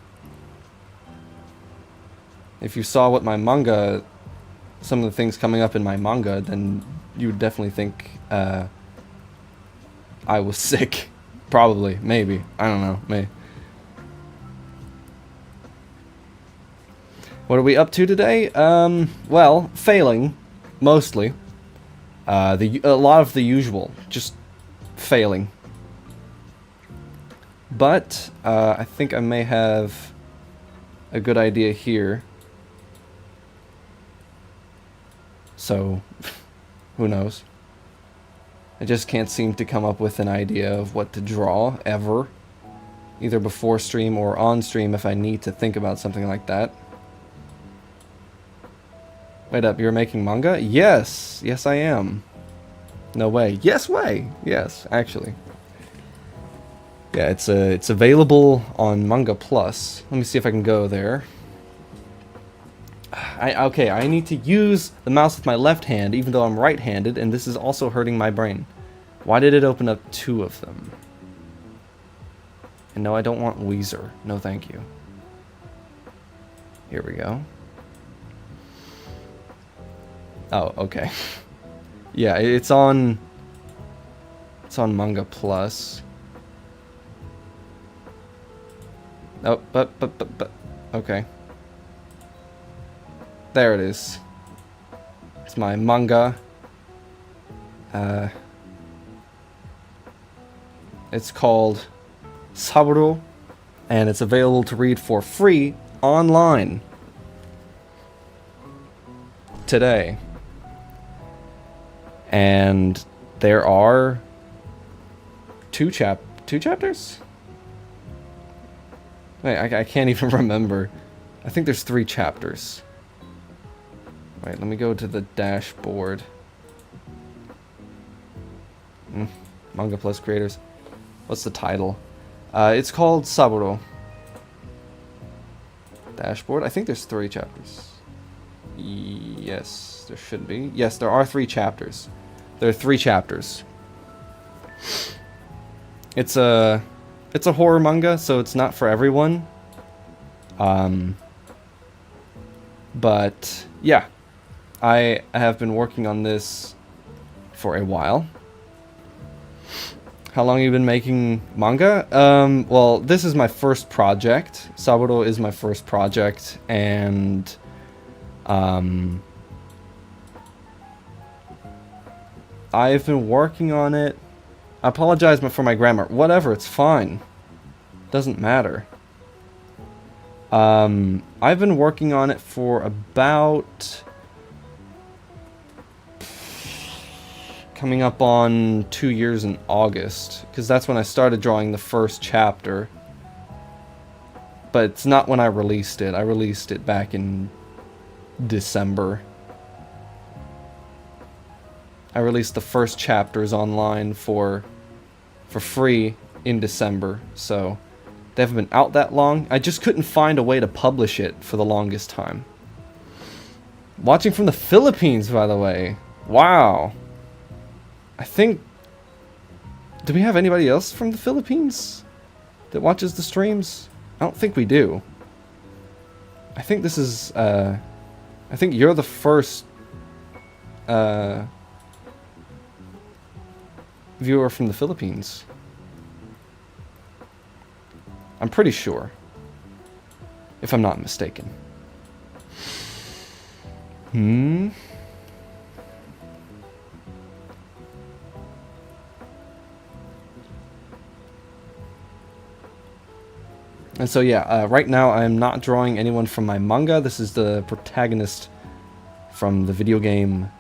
If you saw what my manga, some of the things coming up in my manga, then you would definitely think I was sick. Probably. Maybe. I don't know. Maybe. What are we up to today? Well, failing. Mostly. A lot of the usual. Just failing. But, I think I may have a good idea here. So, who knows? I just can't seem to come up with an idea of what to draw, ever. Either before stream or on stream if I need to think about something like that. Wait up, you're making manga? Yes! Yes, I am. No way. Yes way! Yes, actually. Yeah, it's available on Manga Plus. Let me see if I can go there. Okay, I need to use the mouse with my left hand, even though I'm right-handed, and this is also hurting my brain. Why did it open up two of them? And no, I don't want Weezer. No, thank you. Here we go. Oh, okay. Yeah, it's on Manga Plus. Oh, but, okay. There it is. It's my manga. It's called Saburo, and it's available to read for free online today. And there are two chapters? Wait, I can't even remember. I think there's 3 chapters. Wait, let me go to the dashboard. Manga Plus creators. What's the title? It's called Saburo. Dashboard. I think there's 3 chapters. Yes, there should be. Yes, there are 3 chapters. There are 3 chapters. It's a horror manga, so it's not for everyone. But yeah, I have been working on this for a while. How long have you been making manga? Well, this is my first project. Saburo is my first project, and I've been working on it. I apologize for my grammar. Whatever, it's fine. Doesn't matter. I've been working on it for about... coming up on 2 years in August, because that's when I started drawing the first chapter. But it's not when I released it. I released it back in December. I released the first chapters online for free in December, so they haven't been out that long. I just couldn't find a way to publish it for the longest time. Watching from the Philippines, by the way. Wow. I think... do we have anybody else from the Philippines that watches the streams? I don't think we do. I think this is, I think you're the first, viewer from the Philippines. I'm pretty sure. If I'm not mistaken. And so yeah, right now I'm not drawing anyone from my manga. This is the protagonist from the video game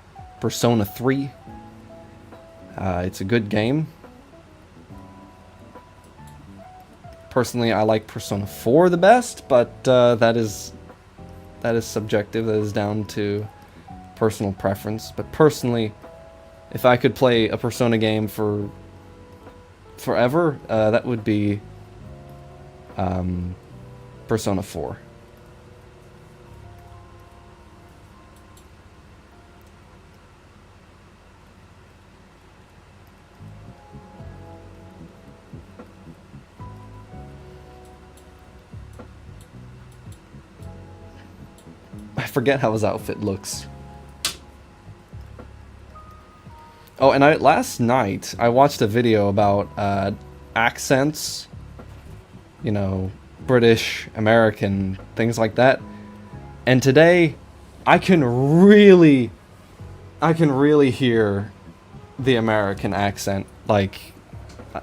Persona 3. It's a good game. Personally, I like Persona 4 the best, but that is subjective. That is down to personal preference. But personally, if I could play a Persona game for forever, that would be Persona 4. I forget how his outfit looks. Oh, and last night I watched a video about accents. You know, British, American, things like that. And today, I can really hear the American accent. Like,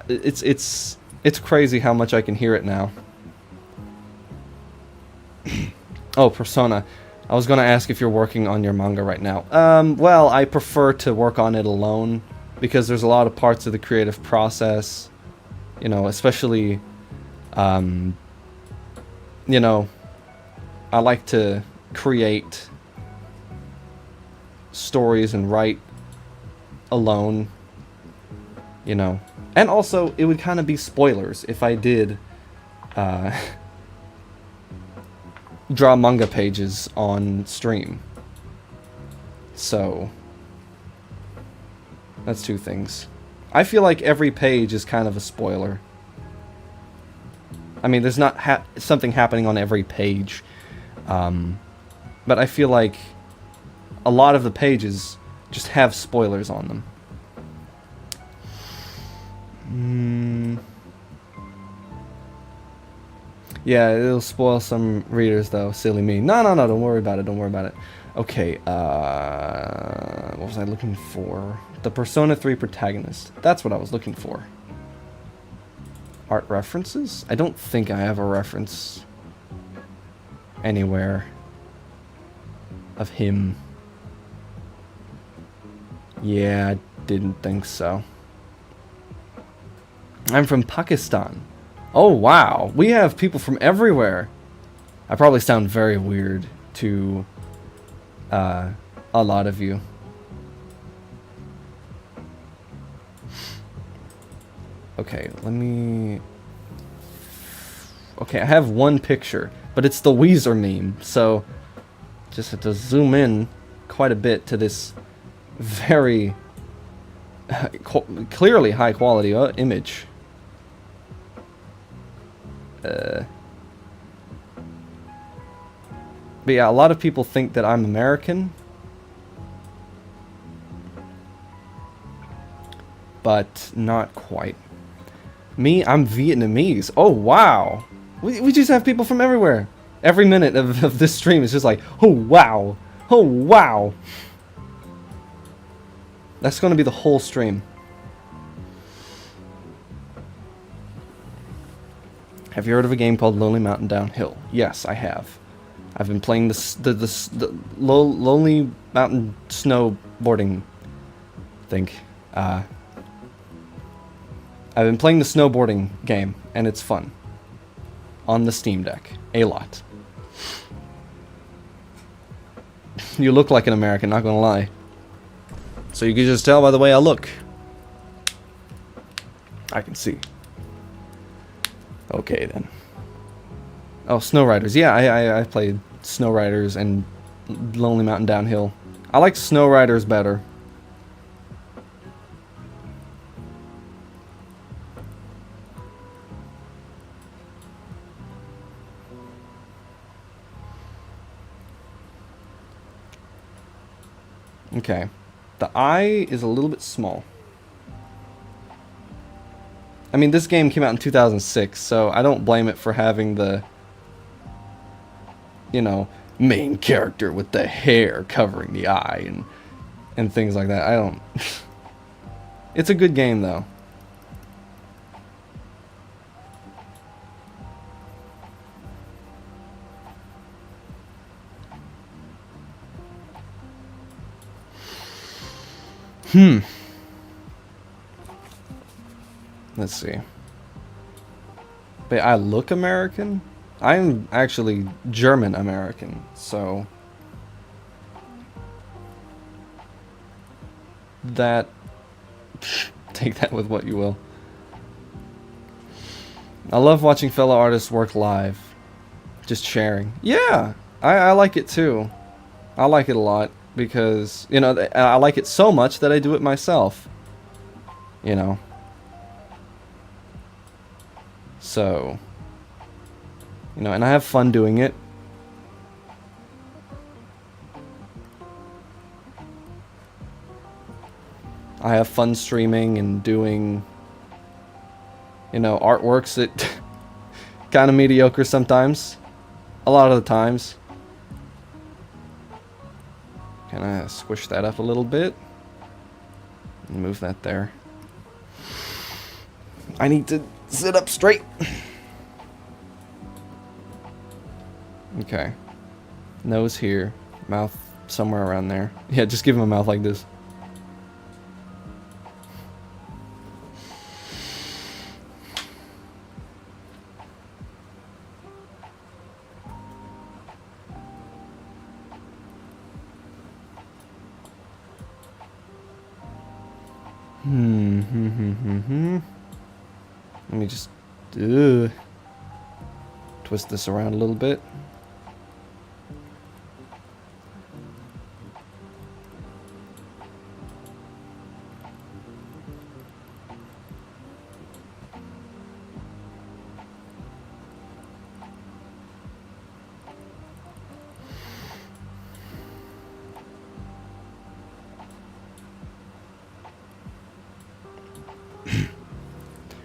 it's crazy how much I can hear it now. Oh, Persona. I was gonna ask if you're working on your manga right now. Well, I prefer to work on it alone, because there's a lot of parts of the creative process, you know, especially... you know, I like to create stories and write alone, you know. And also, it would kind of be spoilers if I did draw manga pages on stream. So, that's two things. I feel like every page is kind of a spoiler. I mean, there's not something happening on every page, but I feel like a lot of the pages just have spoilers on them. Yeah, it'll spoil some readers, though. Silly me. No, don't worry about it, don't worry about it. Okay, what was I looking for? The Persona 3 protagonist. That's what I was looking for. Art references? I don't think I have a reference anywhere of him. Yeah, I didn't think so. I'm from Pakistan. Oh, wow. We have people from everywhere. I probably sound very weird to a lot of you. Okay, let me... Okay, I have one picture, but it's the Weezer meme, so just have to zoom in quite a bit to this very clearly high quality image. But yeah, a lot of people think that I'm American, but not quite. Me, I'm Vietnamese. Oh, wow. We just have people from everywhere. Every minute of this stream is just like, oh, wow. Oh, wow. That's going to be the whole stream. Have you heard of a game called Lonely Mountain Downhill? Yes, I have. I've been playing the Lonely Mountain snowboarding thing. I've been playing the snowboarding game, and it's fun. On the Steam Deck. A lot. You look like an American, not gonna lie. So you can just tell by the way I look. I can see. Okay, then. Oh, Snow Riders. Yeah, I played Snow Riders and Lonely Mountain Downhill. I like Snow Riders better. Okay. The eye is a little bit small. I mean, this game came out in 2006, so I don't blame it for having the, you know, main character with the hair covering the eye and things like that. I don't... It's a good game, though. Let's see. But I look American? I'm actually German American, so... That... Take that with what you will. I love watching fellow artists work live. Just sharing. Yeah! I like it too. I like it a lot because, you know, I like it so much that I do it myself. You know. So, you know, and I have fun doing it. I have fun streaming and doing, you know, artworks that kind of mediocre sometimes. A lot of the times. Can I squish that up a little bit? And move that there. I need to sit up straight. Okay. Nose here. Mouth somewhere around there. Yeah, just give him a mouth like this. Let me just twist this around a little bit.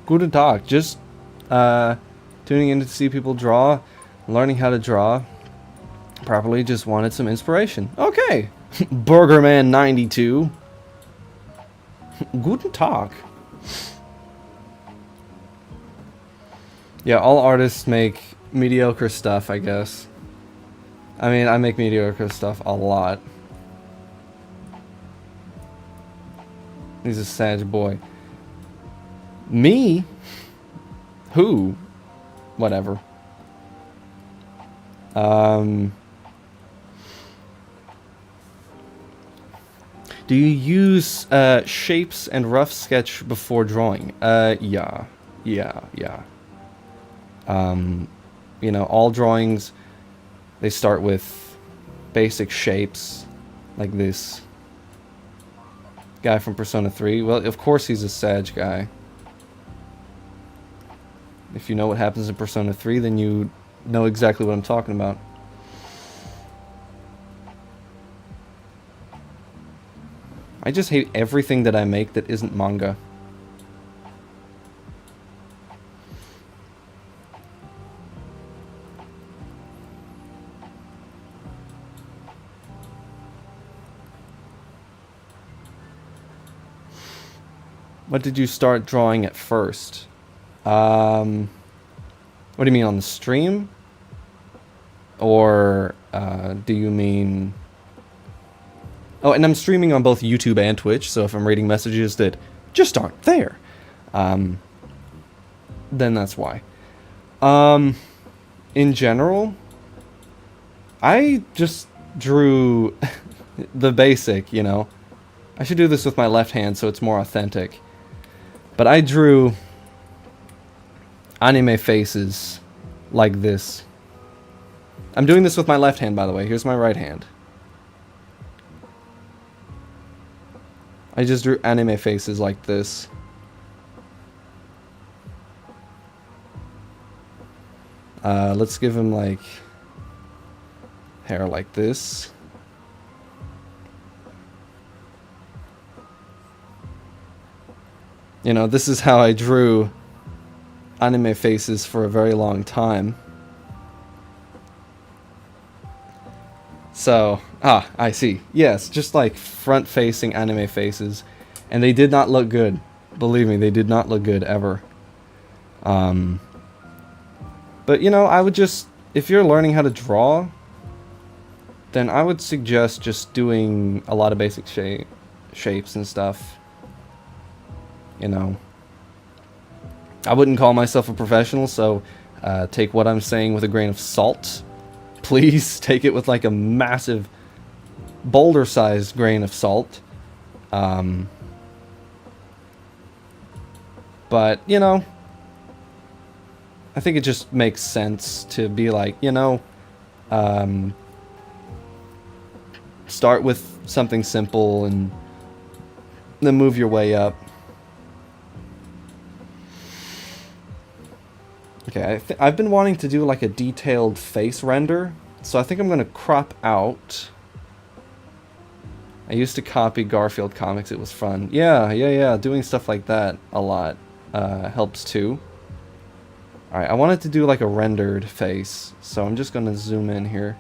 Guten Tag. Just tuning in to see people draw, learning how to draw properly. Just wanted some inspiration. Okay. Burgerman92. Guten Tag. Yeah, all artists make mediocre stuff, I guess. I mean, I make mediocre stuff a lot. He's a sad boy. Me? Who? Whatever. Do you use shapes and rough sketch before drawing? Yeah. You know, all drawings, they start with basic shapes, like this. Guy from Persona 3. Well, of course he's a Sag guy. If you know what happens in Persona 3, then you know exactly what I'm talking about. I just hate everything that I make that isn't manga. What did you start drawing at first? What do you mean, on the stream? Or do you mean... Oh, and I'm streaming on both YouTube and Twitch, so if I'm reading messages that just aren't there, then that's why. In general, I just drew the basic, you know. I should do this with my left hand so it's more authentic. But I drew anime faces like this. I'm doing this with my left hand, by the way. Here's my right hand. I just drew anime faces like this. Let's give him, like, hair like this. You know, this is how I drew anime faces for a very long time. So, I see. Yes, just like front-facing anime faces. And they did not look good. Believe me, they did not look good ever. But, you know, I would just... If you're learning how to draw, then I would suggest just doing a lot of basic shapes and stuff. You know. I wouldn't call myself a professional, so take what I'm saying with a grain of salt. Please take it with like a massive boulder-sized grain of salt. But, you know, I think it just makes sense to be like, you know, start with something simple and then move your way up. Okay, I've been wanting to do like a detailed face render, so I think I'm going to crop out. I used to copy Garfield comics, it was fun. Yeah, doing stuff like that a lot helps too. Alright, I wanted to do like a rendered face, so I'm just going to zoom in here.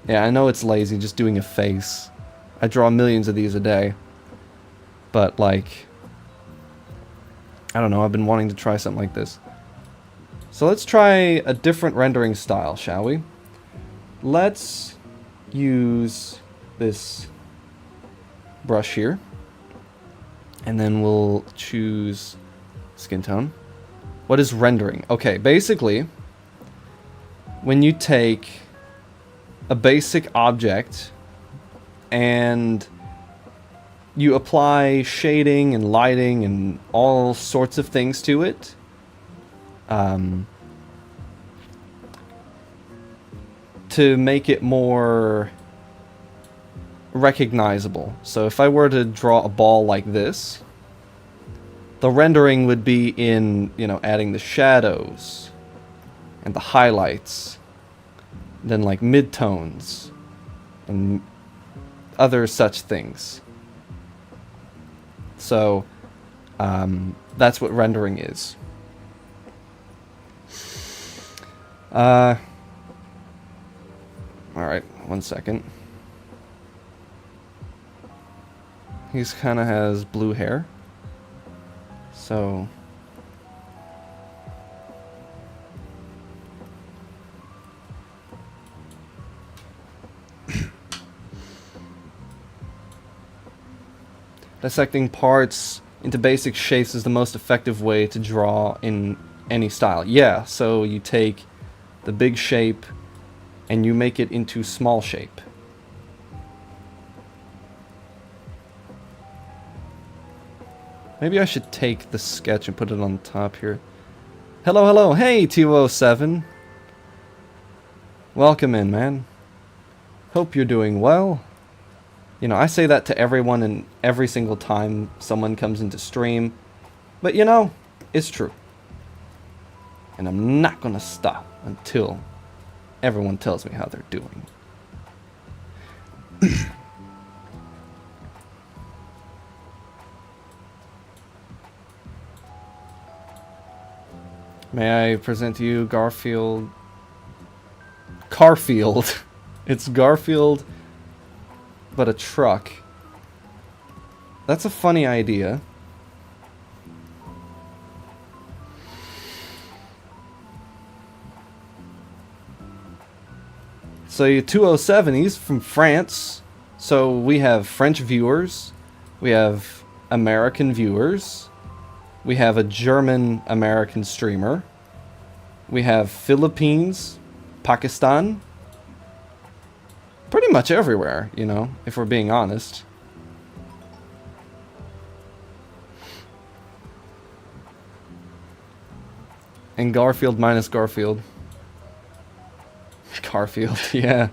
Yeah, I know it's lazy just doing a face. I draw millions of these a day. But like... I don't know, I've been wanting to try something like this. So let's try a different rendering style, shall we? Let's use this brush here. And then we'll choose skin tone. What is rendering? Okay, basically, when you take a basic object and you apply shading and lighting and all sorts of things to it. To make it more recognizable. So if I were to draw a ball like this, the rendering would be in, you know, adding the shadows and the highlights, then like midtones and other such things. So, that's what rendering is. Alright, 1 second. He's kind of has blue hair. So... Dissecting parts into basic shapes is the most effective way to draw in any style. Yeah, so you take the big shape and you make it into small shape. Maybe I should take the sketch and put it on the top here. Hello, hey 207. Welcome in, man. Hope you're doing well. You know, I say that to everyone and every single time someone comes into stream. But you know, it's true. And I'm not gonna stop until everyone tells me how they're doing. May I present to you Garfield... Carfield. It's Garfield, but a truck. That's a funny idea. So you 207, he's from France. So we have French viewers. We have American viewers. We have a German American streamer. We have Philippines, Pakistan. Pretty much everywhere, you know, if we're being honest. And Garfield minus Garfield. Garfield, yeah.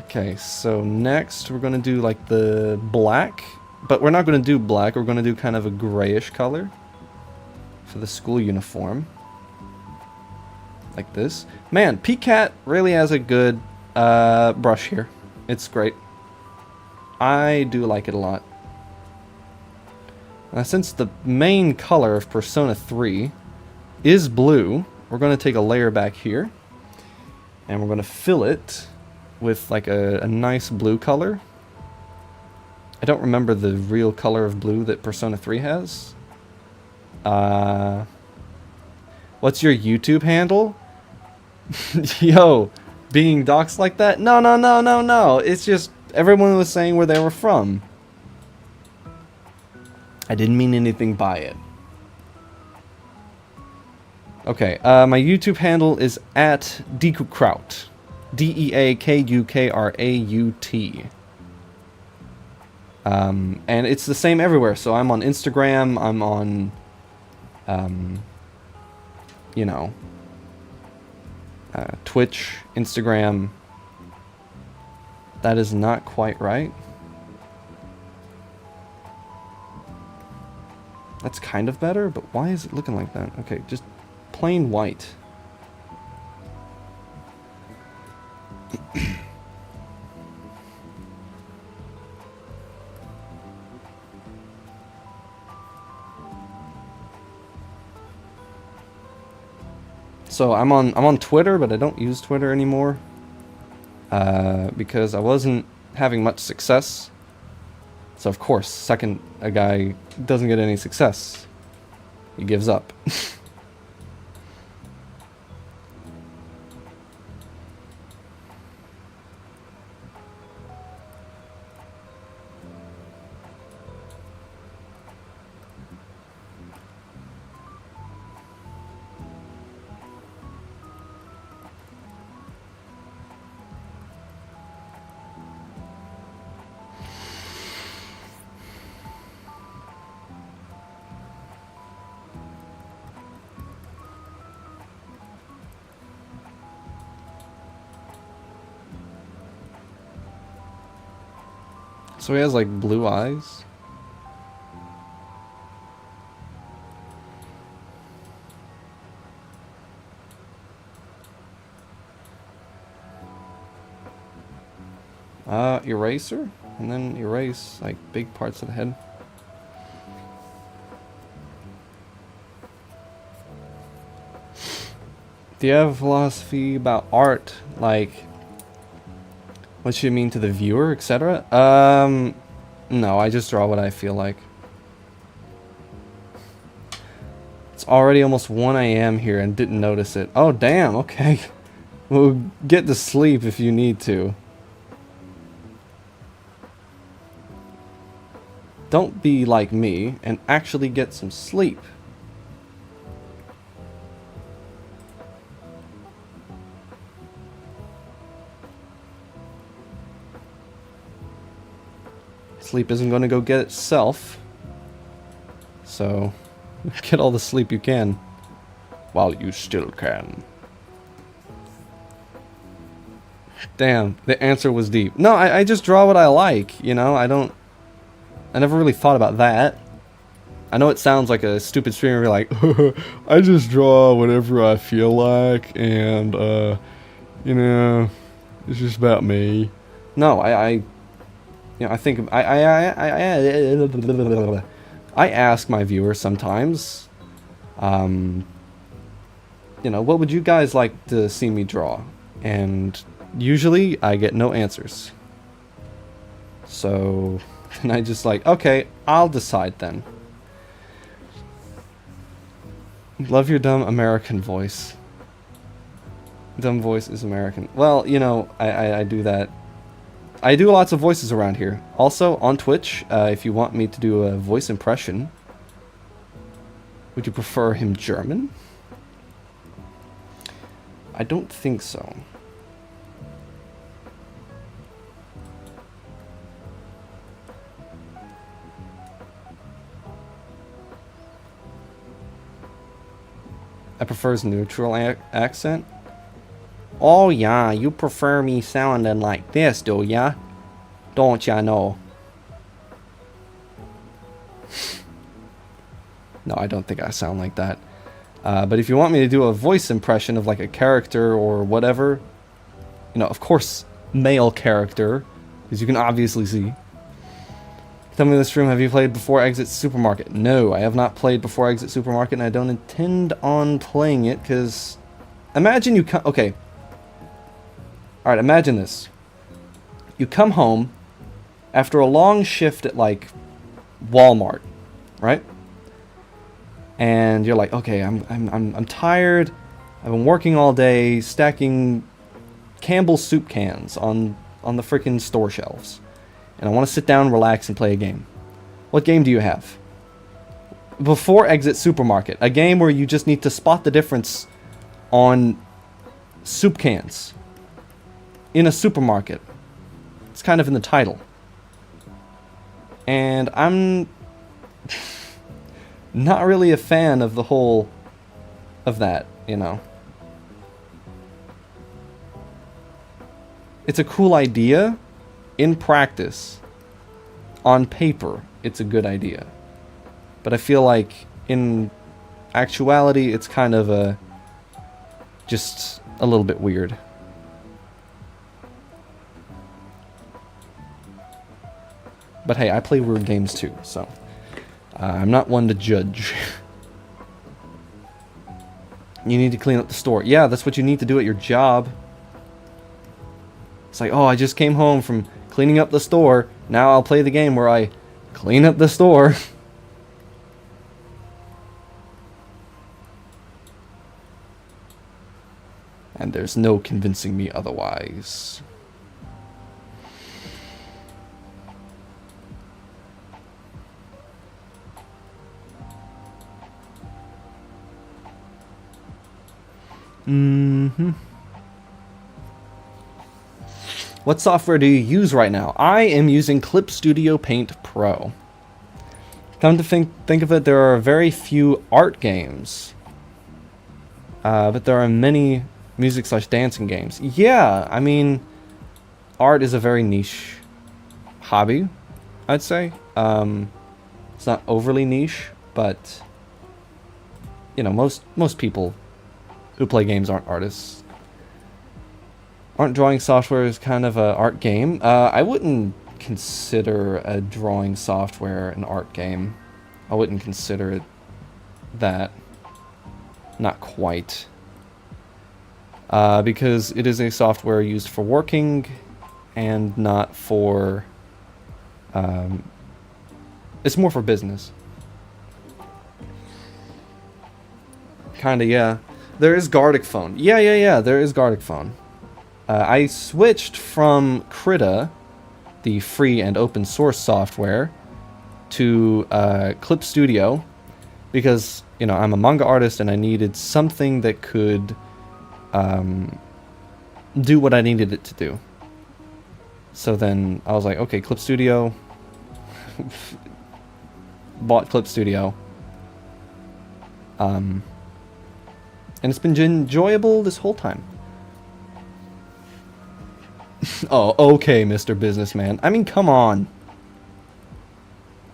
Okay, so next we're going to do like the black, but we're not going to do black, we're going to do kind of a grayish color for the school uniform. Like this. Man, PCAT really has a good brush here. It's great. I do like it a lot. Now, since the main color of Persona 3 is blue, we're going to take a layer back here, and we're going to fill it with like a nice blue color. I don't remember the real color of blue that Persona 3 has. What's your YouTube handle? Yo, being doxxed like that? No. It's just everyone was saying where they were from. I didn't mean anything by it. Okay, my YouTube handle is at Deakukraut. DEAKUKRAUT. And it's the same everywhere. So I'm on Instagram, I'm on, you know, Twitch, Instagram. That is not quite right. That's kind of better, but why is it looking like that? Okay, just plain white. So I'm on Twitter, but I don't use Twitter anymore because I wasn't having much success. So of course, second a guy doesn't get any success, he gives up. So he has like blue eyes. Eraser, and then erase like big parts of the head. Do you have a philosophy about art, like what should it mean to the viewer, etc.? No, I just draw what I feel like. It's already almost 1 a.m. here and didn't notice it. Oh, damn, okay. Well, get to sleep if you need to. Don't be like me and actually get some sleep. Sleep isn't going to go get itself. So, get all the sleep you can. While you still can. Damn, the answer was deep. No, I just draw what I like, you know? I never really thought about that. I know it sounds like a stupid streamer like, I just draw whatever I feel like, and, you know, it's just about me. No, you know, I think, I ask my viewers sometimes, you know, what would you guys like to see me draw? And usually I get no answers. So then I just like, okay, I'll decide then. Love your dumb American voice. Dumb voice is American. Well, you know, I do that. I do lots of voices around here. Also, on Twitch, if you want me to do a voice impression, would you prefer him German? I don't think so. I prefer his neutral accent. Oh yeah, you prefer me sounding like this, do ya? Don't ya know? No, I don't think I sound like that. But if you want me to do a voice impression of like a character or whatever, you know, of course, male character, as you can obviously see. Tell me in this room, have you played Before Exit Supermarket? No, I have not played Before Exit Supermarket, and I don't intend on playing it, because imagine you come... Okay. Alright, imagine this. You come home after a long shift at, like, Walmart, right? And you're like, okay, I'm tired. I've been working all day, stacking Campbell's soup cans on the freaking store shelves. And I want to sit down, relax, and play a game. What game do you have? Before Exit Supermarket. A game where you just need to spot the difference on soup cans in a supermarket. It's kind of in the title. And I'm not really a fan of the whole of that, you know. It's a cool idea. In practice, on paper, it's a good idea. But I feel like in actuality, it's kind of just a little bit weird. But hey, I play weird games too, so I'm not one to judge. You need to clean up the store. Yeah, that's what you need to do at your job. It's like, oh, I just came home from cleaning up the store. Now I'll play the game where I clean up the store. And there's no convincing me otherwise. What software do you use right now? I am using Clip Studio Paint Pro. Come to think of it, there are very few art games. But there are many music/dancing games. Yeah, I mean, art is a very niche hobby, I'd say. It's not overly niche, but you know, most people who play games aren't artists. Art drawing software is kind of an art game. I wouldn't consider a drawing software an art game. I wouldn't consider it that. Not quite. Because it is a software used for working and not for... it's more for business. Kinda, yeah. There is Gardic Phone. Yeah, there is Gardic Phone. I switched from Krita, the free and open source software, to Clip Studio because, you know, I'm a manga artist and I needed something that could do what I needed it to do. So then I was like, okay, Clip Studio. Bought Clip Studio. And it's been enjoyable this whole time. Oh, okay, Mr. Businessman. I mean, come on.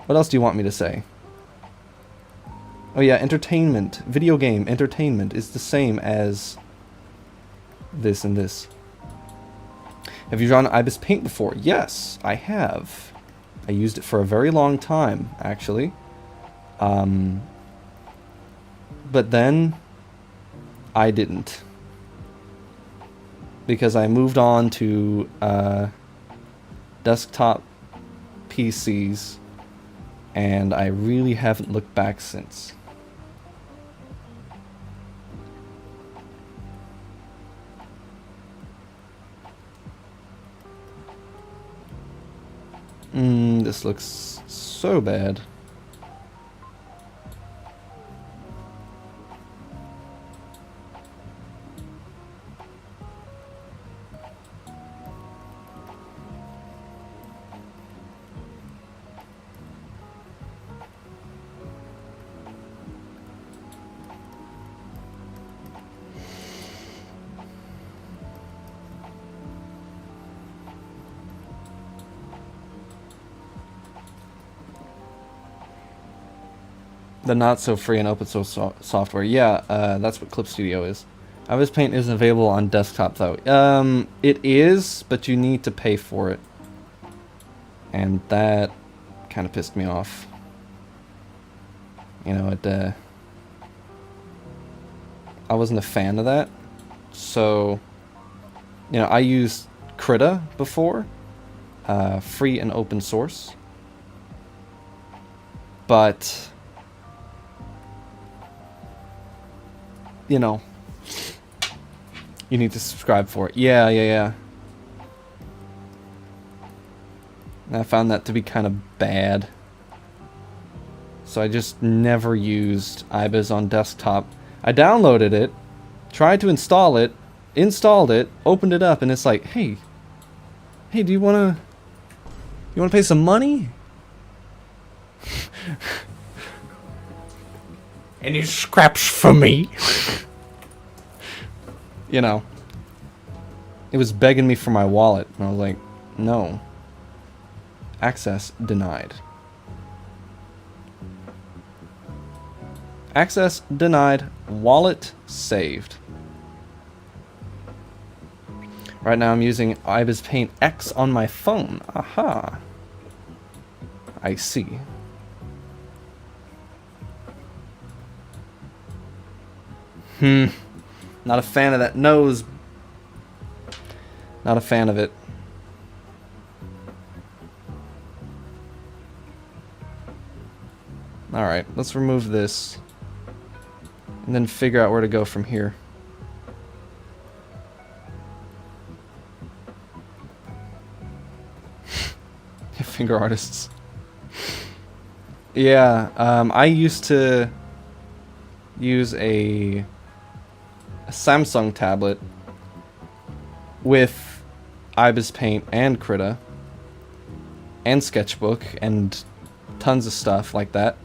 What else do you want me to say? Oh yeah, entertainment. Video game entertainment is the same as this and this. Have you drawn Ibis Paint before? Yes, I have. I used it for a very long time, actually. But then I didn't. Because I moved on to desktop PCs, and I really haven't looked back since. This looks so bad. The not so free and open source software. Yeah, that's what Clip Studio is. IBIS Paint isn't available on desktop though. It is, but you need to pay for it. And that kind of pissed me off. You know, I wasn't a fan of that. So, you know, I used Krita before. Free and open source. But, you know, you need to subscribe for it. Yeah. And I found that to be kind of bad. So I just never used IBIS on desktop. I downloaded it, tried to install it, installed it, opened it up, and it's like, hey, do you wanna pay some money? Any scraps for me? You know, it was begging me for my wallet, and I was like, no. Access denied. Access denied. Wallet saved. Right now I'm using IBIS Paint X on my phone. Aha. I see. Not a fan of that nose. Not a fan of it. Alright, let's remove this. And then figure out where to go from here. Finger artists. Yeah, I used to use a Samsung tablet with IBIS Paint and Krita and Sketchbook and tons of stuff like that.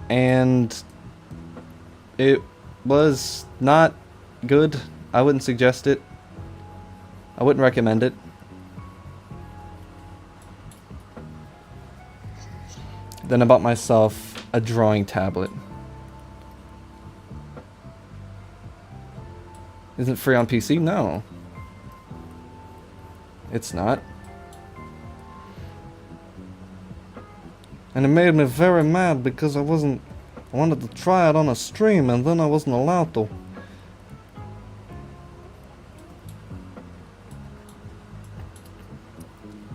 And it was not good. I wouldn't suggest it. I wouldn't recommend it. Then I bought myself a drawing tablet. Isn't it free on PC? No. It's not. And it made me very mad because I wanted to try it on a stream and then I wasn't allowed to.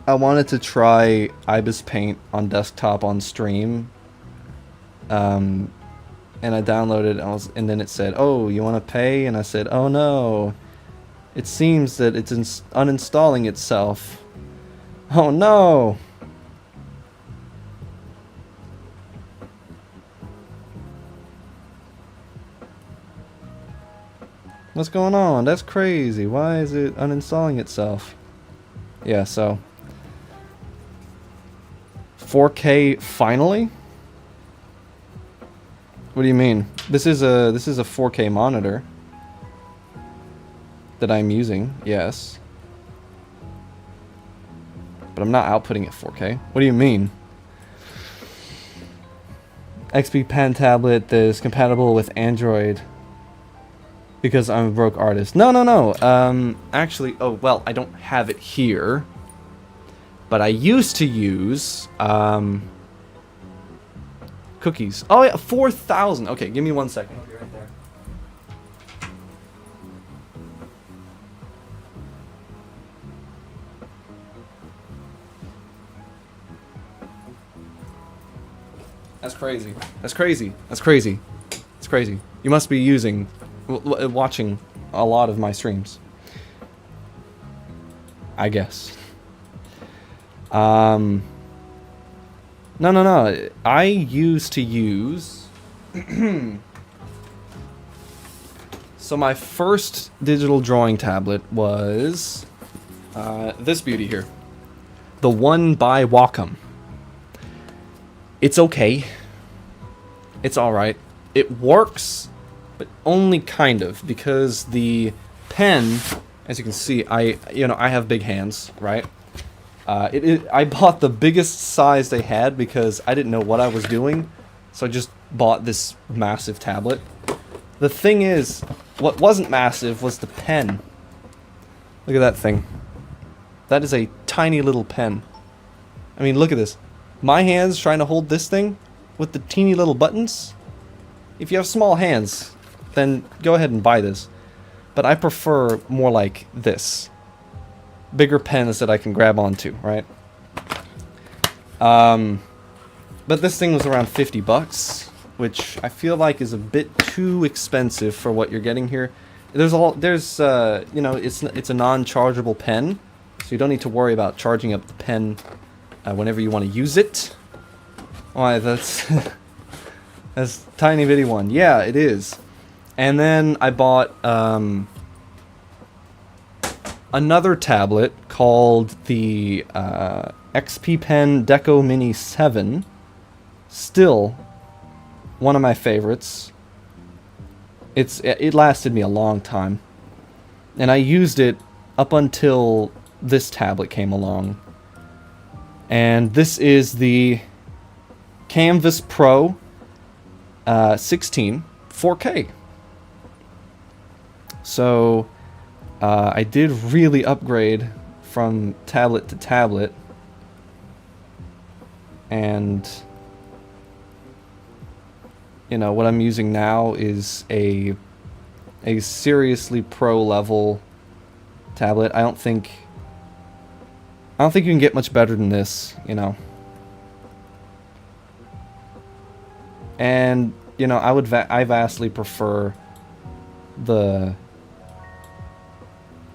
I wanted to try IBIS Paint on desktop on stream. And I downloaded it and then it said, oh, you want to pay? And I said, oh no. It seems that it's uninstalling itself. Oh no. What's going on? That's crazy. Why is it uninstalling itself? Yeah, so 4K finally? What do you mean? This is a 4K monitor that I'm using. Yes. But I'm not outputting at 4K. What do you mean? XP Pen tablet that is compatible with Android. Because I'm a broke artist. No. Actually, oh, well, I don't have it here. But I used to use, cookies. Oh, yeah, 4,000. Okay, give me 1 second. That's crazy. That's crazy. That's crazy. It's crazy. You must be watching a lot of my streams. I guess. No. I used to use... So my first digital drawing tablet was this beauty here. The one by Wacom. It's okay. It's alright. It works, but only kind of, because the pen, as you can see, I have big hands, right? I bought the biggest size they had because I didn't know what I was doing, so I just bought this massive tablet. The thing is, what wasn't massive was the pen. Look at that thing. That is a tiny little pen. I mean, look at this. My hands trying to hold this thing with the teeny little buttons. If you have small hands, then go ahead and buy this. But I prefer more like this. Bigger pens that I can grab onto, right? But this thing was around 50 bucks, which I feel like is a bit too expensive for what you're getting here. It's a non-chargeable pen, so you don't need to worry about charging up the pen whenever you want to use it. Why, that's that's a tiny bitty one. Yeah, it is. And then I bought another tablet called the XP Pen Deco Mini 7. Still one of my favorites. It lasted me a long time, and I used it up until this tablet came along. And this is the Canvas Pro 16 4K. So I did really upgrade from tablet to tablet, and what I'm using now is a seriously pro level tablet. I don't think you can get much better than this, And I vastly prefer the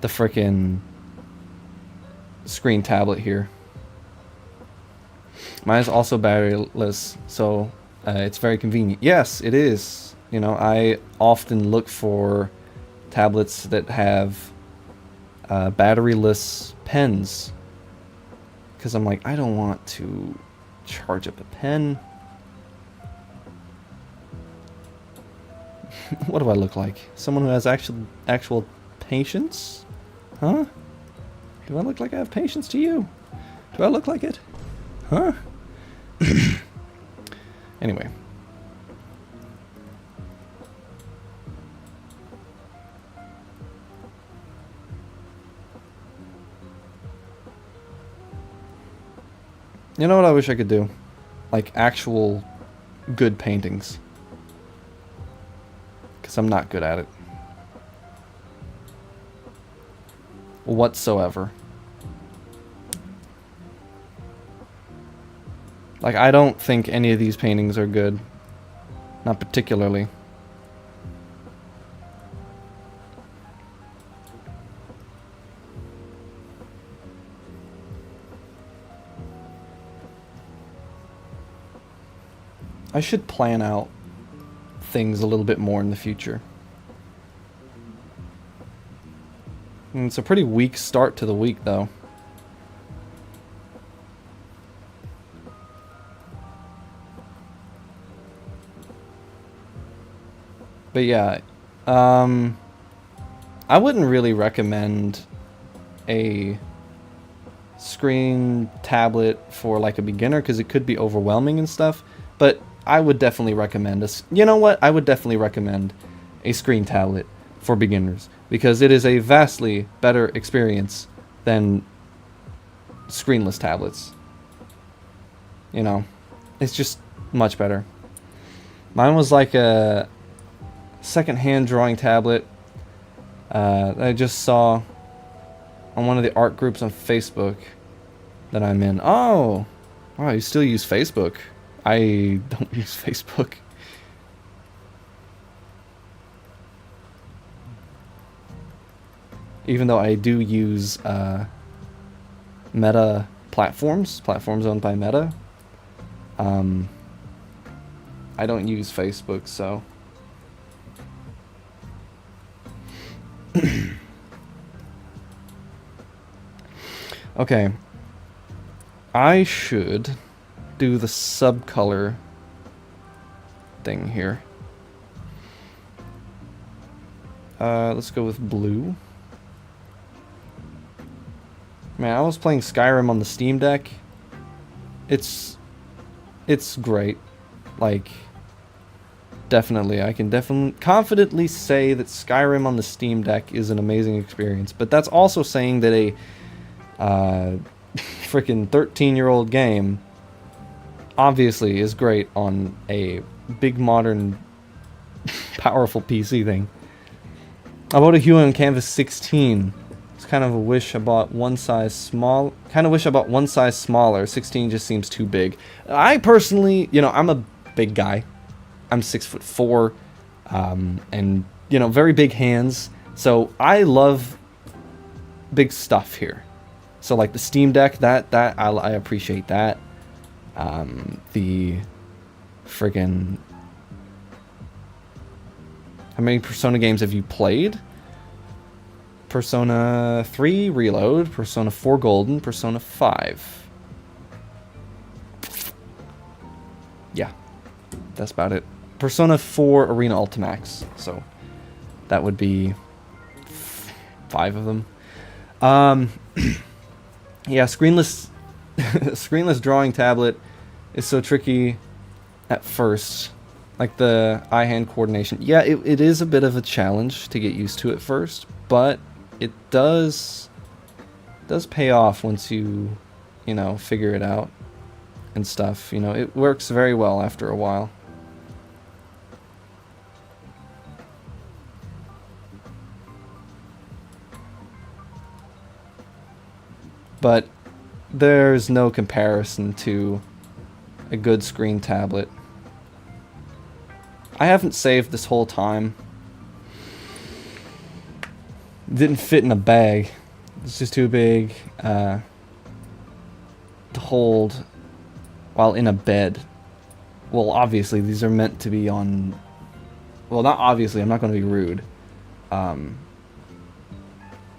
frickin' screen tablet here. Mine is also batteryless, so it's very convenient. Yes, it is. I often look for tablets that have batteryless pens, because I'm like, I don't want to charge up a pen. What do I look like? Someone who has actual patience? Huh? Do I look like I have patience to you? Do I look like it? Huh? Anyway. You know what I wish I could do? Like actual good paintings. Because I'm not good at it. Whatsoever. Like, I don't think any of these paintings are good. Not particularly. I should plan out things a little bit more in the future. And it's a pretty weak start to the week, though. But yeah, I wouldn't really recommend a screen tablet for like a beginner, because it could be overwhelming and stuff. But I would definitely recommend you know what? I would definitely recommend a screen tablet for beginners, because it is a vastly better experience than screenless tablets. It's just much better. Mine was like a second-hand drawing tablet that I just saw on one of the art groups on Facebook that I'm in. Oh, wow, you still use Facebook? I don't use Facebook. Even though I do use Meta platforms owned by Meta, I don't use Facebook, so. Okay. I should do the subcolor thing here. Let's go with blue. Man, I was playing Skyrim on the Steam Deck. It's great. Like, definitely, I can confidently say that Skyrim on the Steam Deck is an amazing experience. But that's also saying that a freaking 13-year-old game obviously is great on a big modern powerful PC thing. I bought a Hue on Canvas 16. It's kind of a wish I bought one size small. Kind of wish I bought one size smaller. 16 just seems too big. I personally, you know, I'm a big guy. I'm 6'4", and you know, very big hands. So I love big stuff here. So like the Steam Deck, that I appreciate that. The friggin', how many Persona games have you played? Persona 3 Reload, Persona 4 Golden, Persona 5. Yeah, that's about it. Persona 4 Arena Ultimax, so that would be 5 of them. Yeah, screenless screenless drawing tablet is so tricky at first. Like the eye-hand coordination. Yeah, it is a bit of a challenge to get used to at first, but it does pay off once you know, figure it out and stuff. You know, it works very well after a while. But there's no comparison to a good screen tablet. I haven't saved this whole time. Didn't fit in a bag. It's just too big to hold while in a bed. Well, obviously these are meant to be on... Well, not obviously, I'm not going to be rude.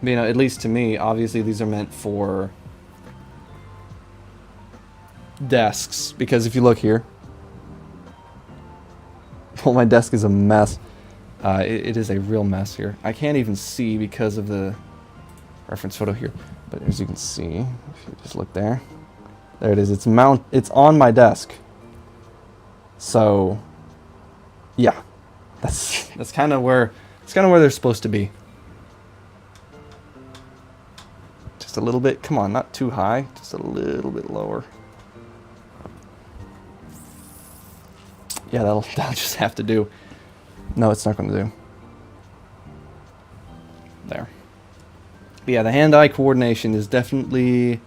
You know, at least to me, obviously these are meant for desks. Because if you look here... Well, my desk is a mess. It is a real mess here. I can't even see because of the reference photo here. But as you can see, if you just look there, there it is. It's on my desk. So, yeah, that's kind of where they're supposed to be. Just a little bit. Come on, not too high. Just a little bit lower. Yeah, that'll just have to do. No, it's not going to do. There. But yeah, the hand-eye coordination is definitely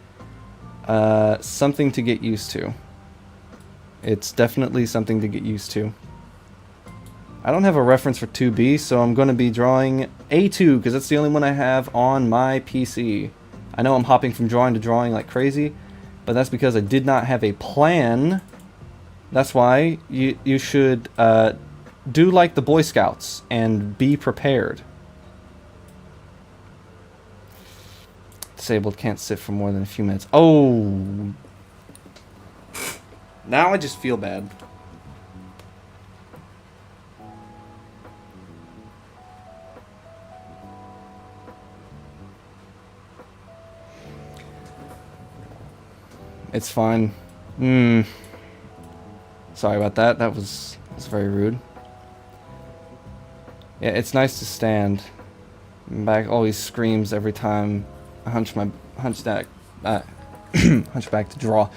something to get used to. It's definitely something to get used to. I don't have a reference for 2B, so I'm going to be drawing A2, because that's the only one I have on my PC. I know I'm hopping from drawing to drawing like crazy, but that's because I did not have a plan. That's why you should do like the Boy Scouts and be prepared. Disabled can't sit for more than a few minutes. Oh! Now I just feel bad. It's fine. Sorry about that. That was very rude. Yeah, it's nice to stand. My back always screams every time I hunch back to draw.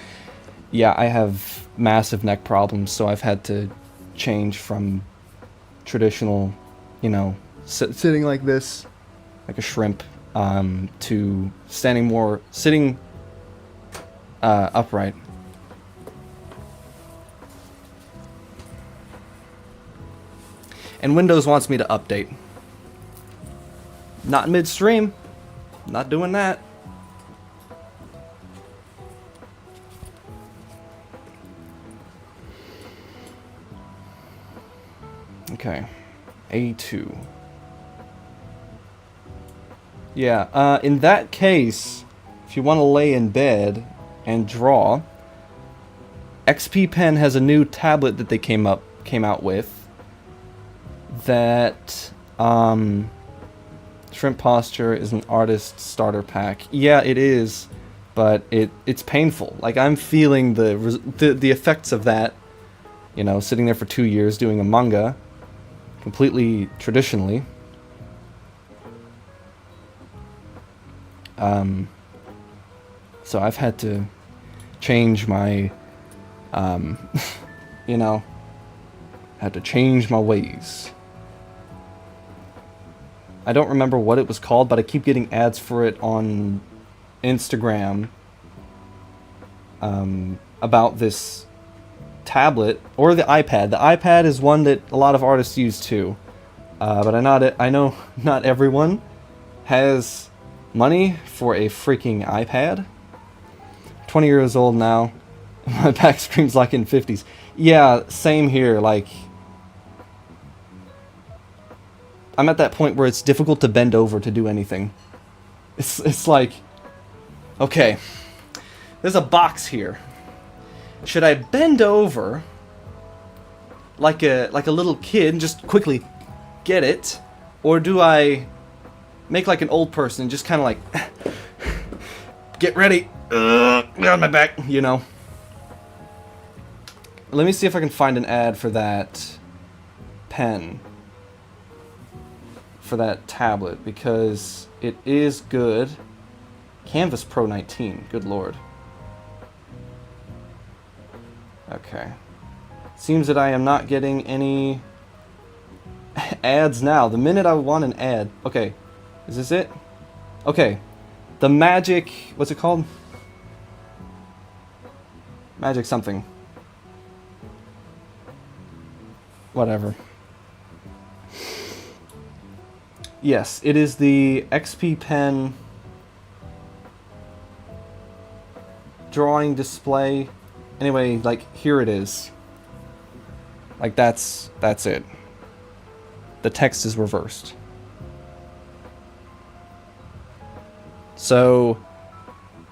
Yeah, I have massive neck problems, so I've had to change from traditional, you know, sitting like this, like a shrimp, to sitting upright. And Windows wants me to update. Not midstream. Not doing that. Okay. A2. Yeah, in that case, if you want to lay in bed and draw, XP Pen has a new tablet that they came out with that Shrimp Posture is an artist starter pack. Yeah, it is, but it's painful. Like, I'm feeling the effects of that, you know, sitting there for 2 years doing a manga completely traditionally. So I've had to change my, you know, had to change my ways. I don't remember what it was called, but I keep getting ads for it on Instagram about this tablet or the iPad. The iPad is one that a lot of artists use too, but I know not everyone has money for a freaking iPad. 20 years old now. My back screams like in 50s. Yeah, same here. Like, I'm at that point where it's difficult to bend over to do anything. It's like, okay, there's a box here. Should I bend over like a little kid and just quickly get it, or do I make like an old person and just kind of like get ready, get on my back, you know? Let me see if I can find an ad for that pen, for that tablet, because it is good. Canvas Pro 19, good lord. Okay. Seems that I am not getting any ads now. The minute I want an ad. Okay. Is this it? Okay. The Magic... What's it called? Magic something. Whatever. Yes, it is the XP Pen drawing display. Anyway, like, here it is. Like, that's it. The text is reversed. So,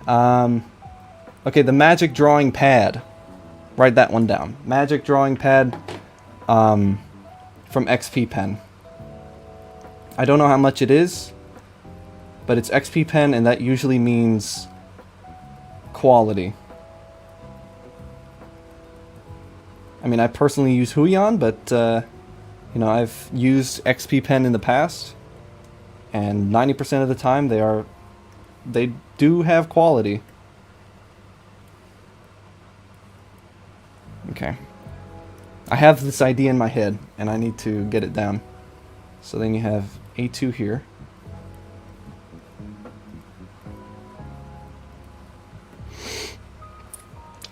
okay, the Magic Drawing Pad. Write that one down. Magic Drawing Pad from XP Pen. I don't know how much it is, but it's XP Pen, and that usually means quality. I mean, I personally use Huion, but, you know, I've used XP Pen in the past, and 90% of the time they do have quality. Okay. I have this idea in my head, and I need to get it down. So then you have A2 here.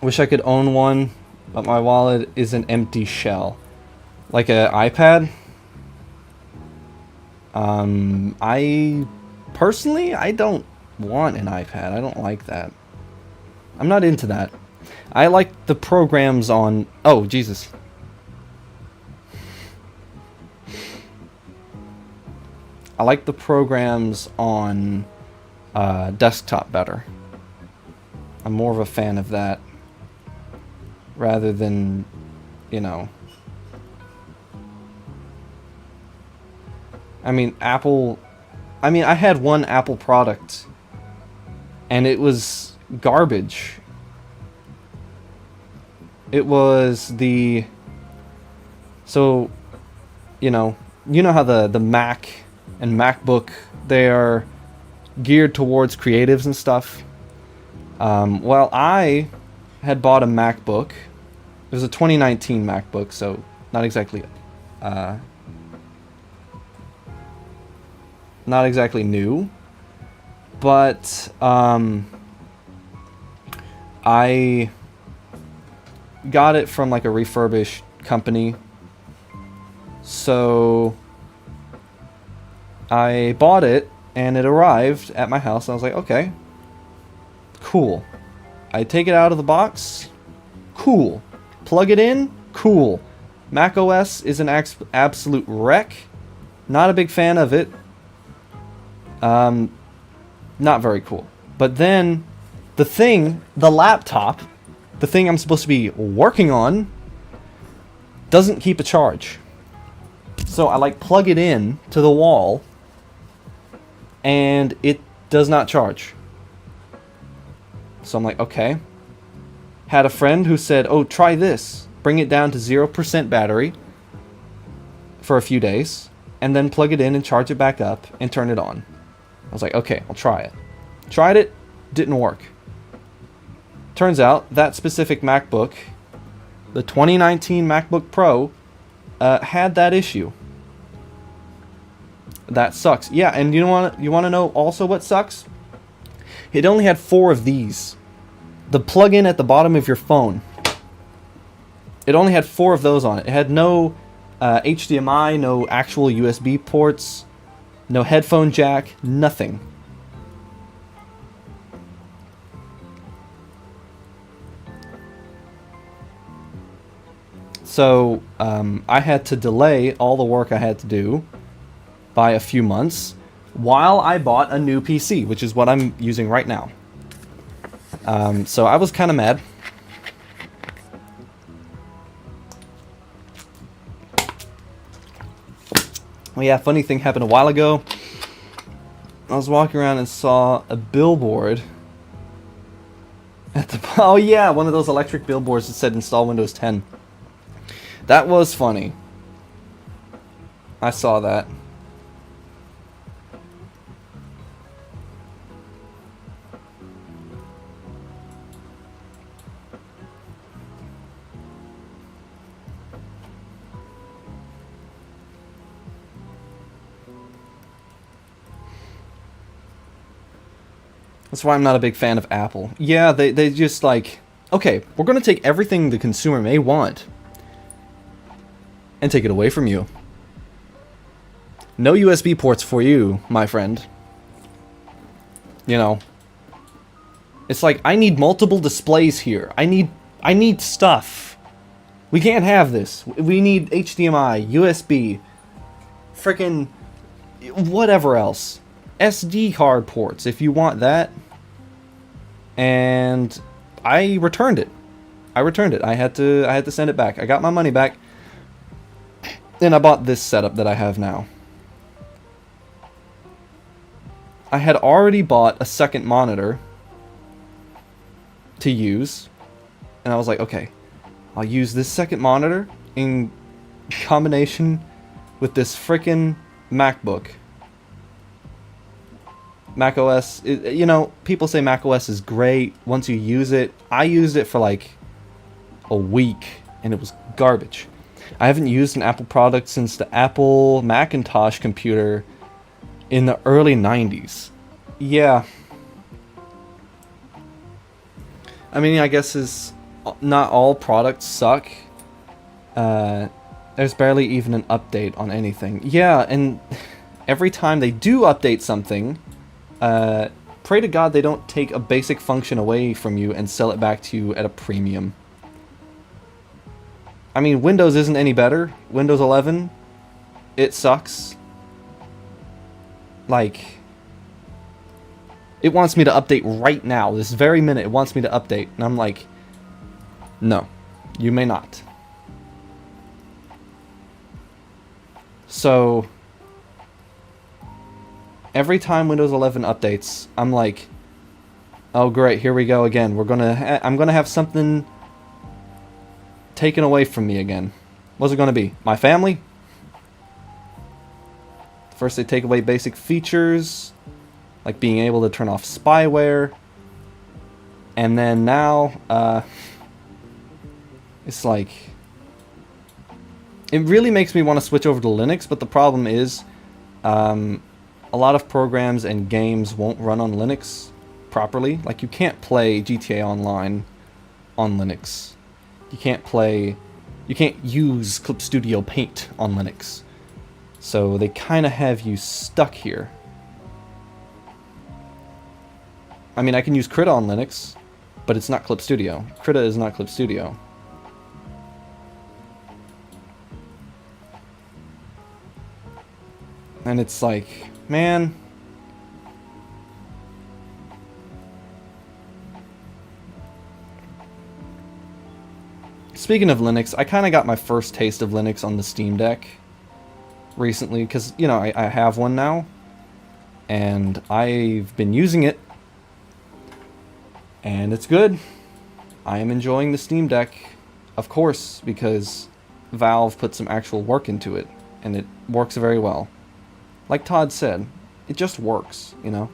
Wish I could own one, but my wallet is an empty shell. Like an iPad? I personally, I don't want an iPad. I don't like that. I'm not into that. I like the programs on... Oh, Jesus. I like the programs on desktop better. I'm more of a fan of that. Rather than, you know... I mean, Apple... I mean, I had one Apple product, and it was garbage. It was the... So, you know how the Mac and MacBook, they are geared towards creatives and stuff. Well, I had bought a MacBook. It was a 2019 MacBook, so not exactly new, but I got it from like a refurbished company. So I bought it, and it arrived at my house. And I was like, okay, cool. I take it out of the box. Cool. Plug it in. Cool. Mac OS is an absolute wreck. Not a big fan of it. Not very cool. But then the laptop, the thing I'm supposed to be working on, doesn't keep a charge. So I like plug it in to the wall, and it does not charge. So I'm like, okay. Had a friend who said, oh, try this. Bring it down to 0% battery for a few days, and then plug it in and charge it back up and turn it on. I was like, okay, I'll try it. Tried it, didn't work. Turns out that specific MacBook, the 2019 MacBook Pro, had that issue. That sucks. Yeah, and you want to know also what sucks? It only had 4 of these. The plug-in at the bottom of your phone. It only had 4 of those on it. It had no HDMI, no actual USB ports, no headphone jack, nothing. So I had to delay all the work I had to do by a few months while I bought a new PC, which is what I'm using right now. So I was kind of mad. Oh yeah, funny thing happened a while ago. I was walking around and saw a billboard at the... Oh yeah, one of those electric billboards that said install Windows 10. That was funny. I saw that. That's why I'm not a big fan of Apple. Yeah, they just like, okay, we're going to take everything the consumer may want and take it away from you. No USB ports for you, my friend. You know, it's like, I need multiple displays here. I need stuff. We can't have this. We need HDMI, USB, frickin' whatever else. SD card ports if you want that. And I returned it. I had to send it back. I got my money back. And I bought this setup that I have now. I had already bought a second monitor to use. And I was like, okay, I'll use this second monitor in combination with this frickin' MacBook. Mac OS, you know, people say Mac OS is great once you use it. I used it for like a week and it was garbage. I haven't used an Apple product since the Apple Macintosh computer in the early 90s. Yeah. I mean, I guess not all products suck. There's barely even an update on anything. Yeah, and every time they do update something, pray to God they don't take a basic function away from you and sell it back to you at a premium. I mean, Windows isn't any better. Windows 11, it sucks. Like, it wants me to update right now. This very minute, it wants me to update. And I'm like, no, you may not. So every time Windows 11 updates, I'm like, oh great, here we go again. I'm gonna have something taken away from me again. What's it gonna be? My family? First they take away basic features, like being able to turn off spyware. And then now, it's like, it really makes me want to switch over to Linux, but the problem is, a lot of programs and games won't run on Linux properly. Like, you can't play GTA Online on Linux. You can't play, you can't use Clip Studio Paint on Linux. So they kind of have you stuck here. I mean, I can use Krita on Linux, but it's not Clip Studio. Krita is not Clip Studio. And it's like, man. Speaking of Linux, I kind of got my first taste of Linux on the Steam Deck recently, because, you know, I have one now, and I've been using it, and it's good. I am enjoying the Steam Deck, of course, because Valve put some actual work into it, and it works very well. Like Todd said, it just works, you know?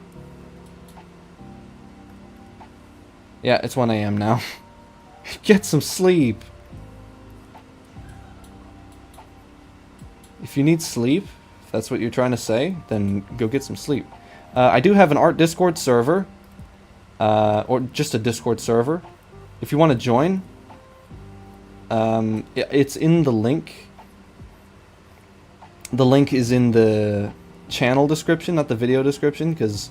Yeah, it's 1 a.m. now. Get some sleep. If you need sleep, if that's what you're trying to say, then go get some sleep. I do have an art Discord server, or just a Discord server. If you want to join, it's in the link. The link is in the channel description, not the video description, because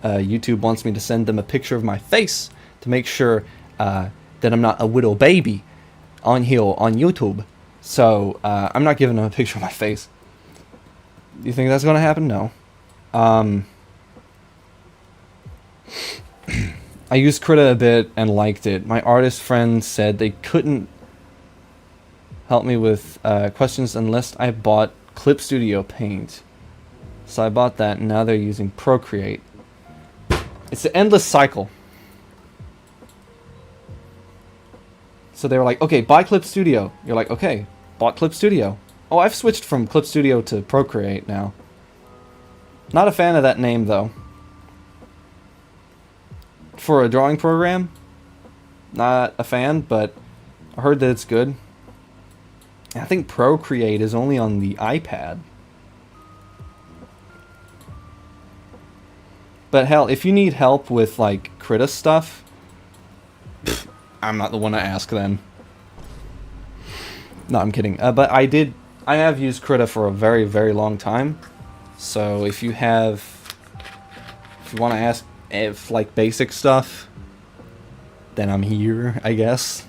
YouTube wants me to send them a picture of my face to make sure that I'm not a widow baby on here on YouTube. So I'm not giving them a picture of my face. You think that's going to happen? No. I used Krita a bit and liked it. My artist friends said they couldn't help me with questions unless I bought Clip Studio Paint. So I bought that, and now they're using Procreate. It's an endless cycle. So they were like, okay, buy Clip Studio. You're like, okay, bought Clip Studio. Oh, I've switched from Clip Studio to Procreate now. Not a fan of that name, though. For a drawing program, not a fan, but I heard that it's good. I think Procreate is only on the iPad. But hell, if you need help with, like, Krita stuff, I'm not the one to ask then. No, I'm kidding. But I have used Krita for a very, very long time. So if you want to ask if, like, basic stuff, then I'm here, I guess.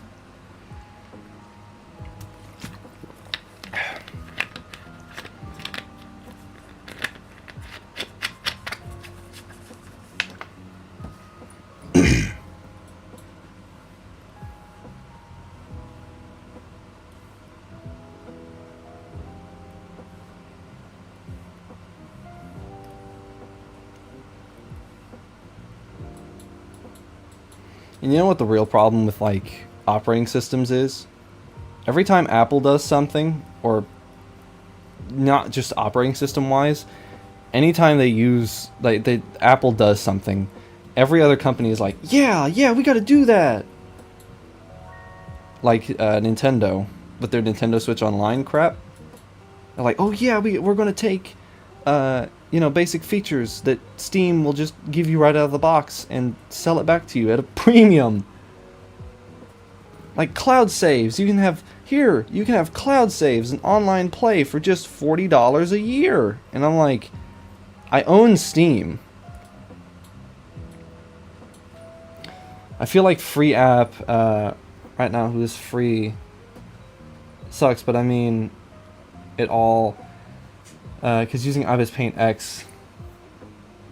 And you know what the real problem with, like, operating systems is? Every time Apple does something, or not just operating system wise, anytime they use, like, Apple does something, every other company is like, yeah, we gotta do that. Like Nintendo with their Nintendo Switch Online crap. They're like, oh yeah, we're gonna take basic features that Steam will just give you right out of the box and sell it back to you at a premium. Like cloud saves. You can have cloud saves and online play for just $40 a year. And I'm like, I own Steam. I feel like free app right now who is free sucks, but I mean it all. Because using Ibis Paint X,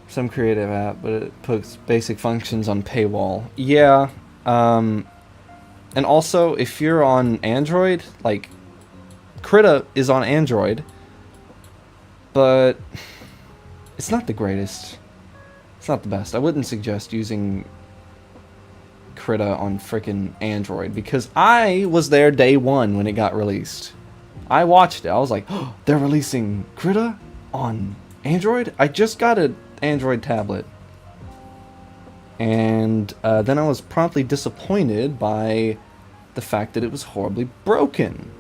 some creative app, but it puts basic functions on paywall. Yeah, and also if you're on Android, like Krita is on Android, but it's not the greatest. It's not the best. I wouldn't suggest using Krita on frickin' Android because I was there day one when it got released. I watched it. I was like, oh, they're releasing Krita on Android? I just got an Android tablet. And then I was promptly disappointed by the fact that it was horribly broken.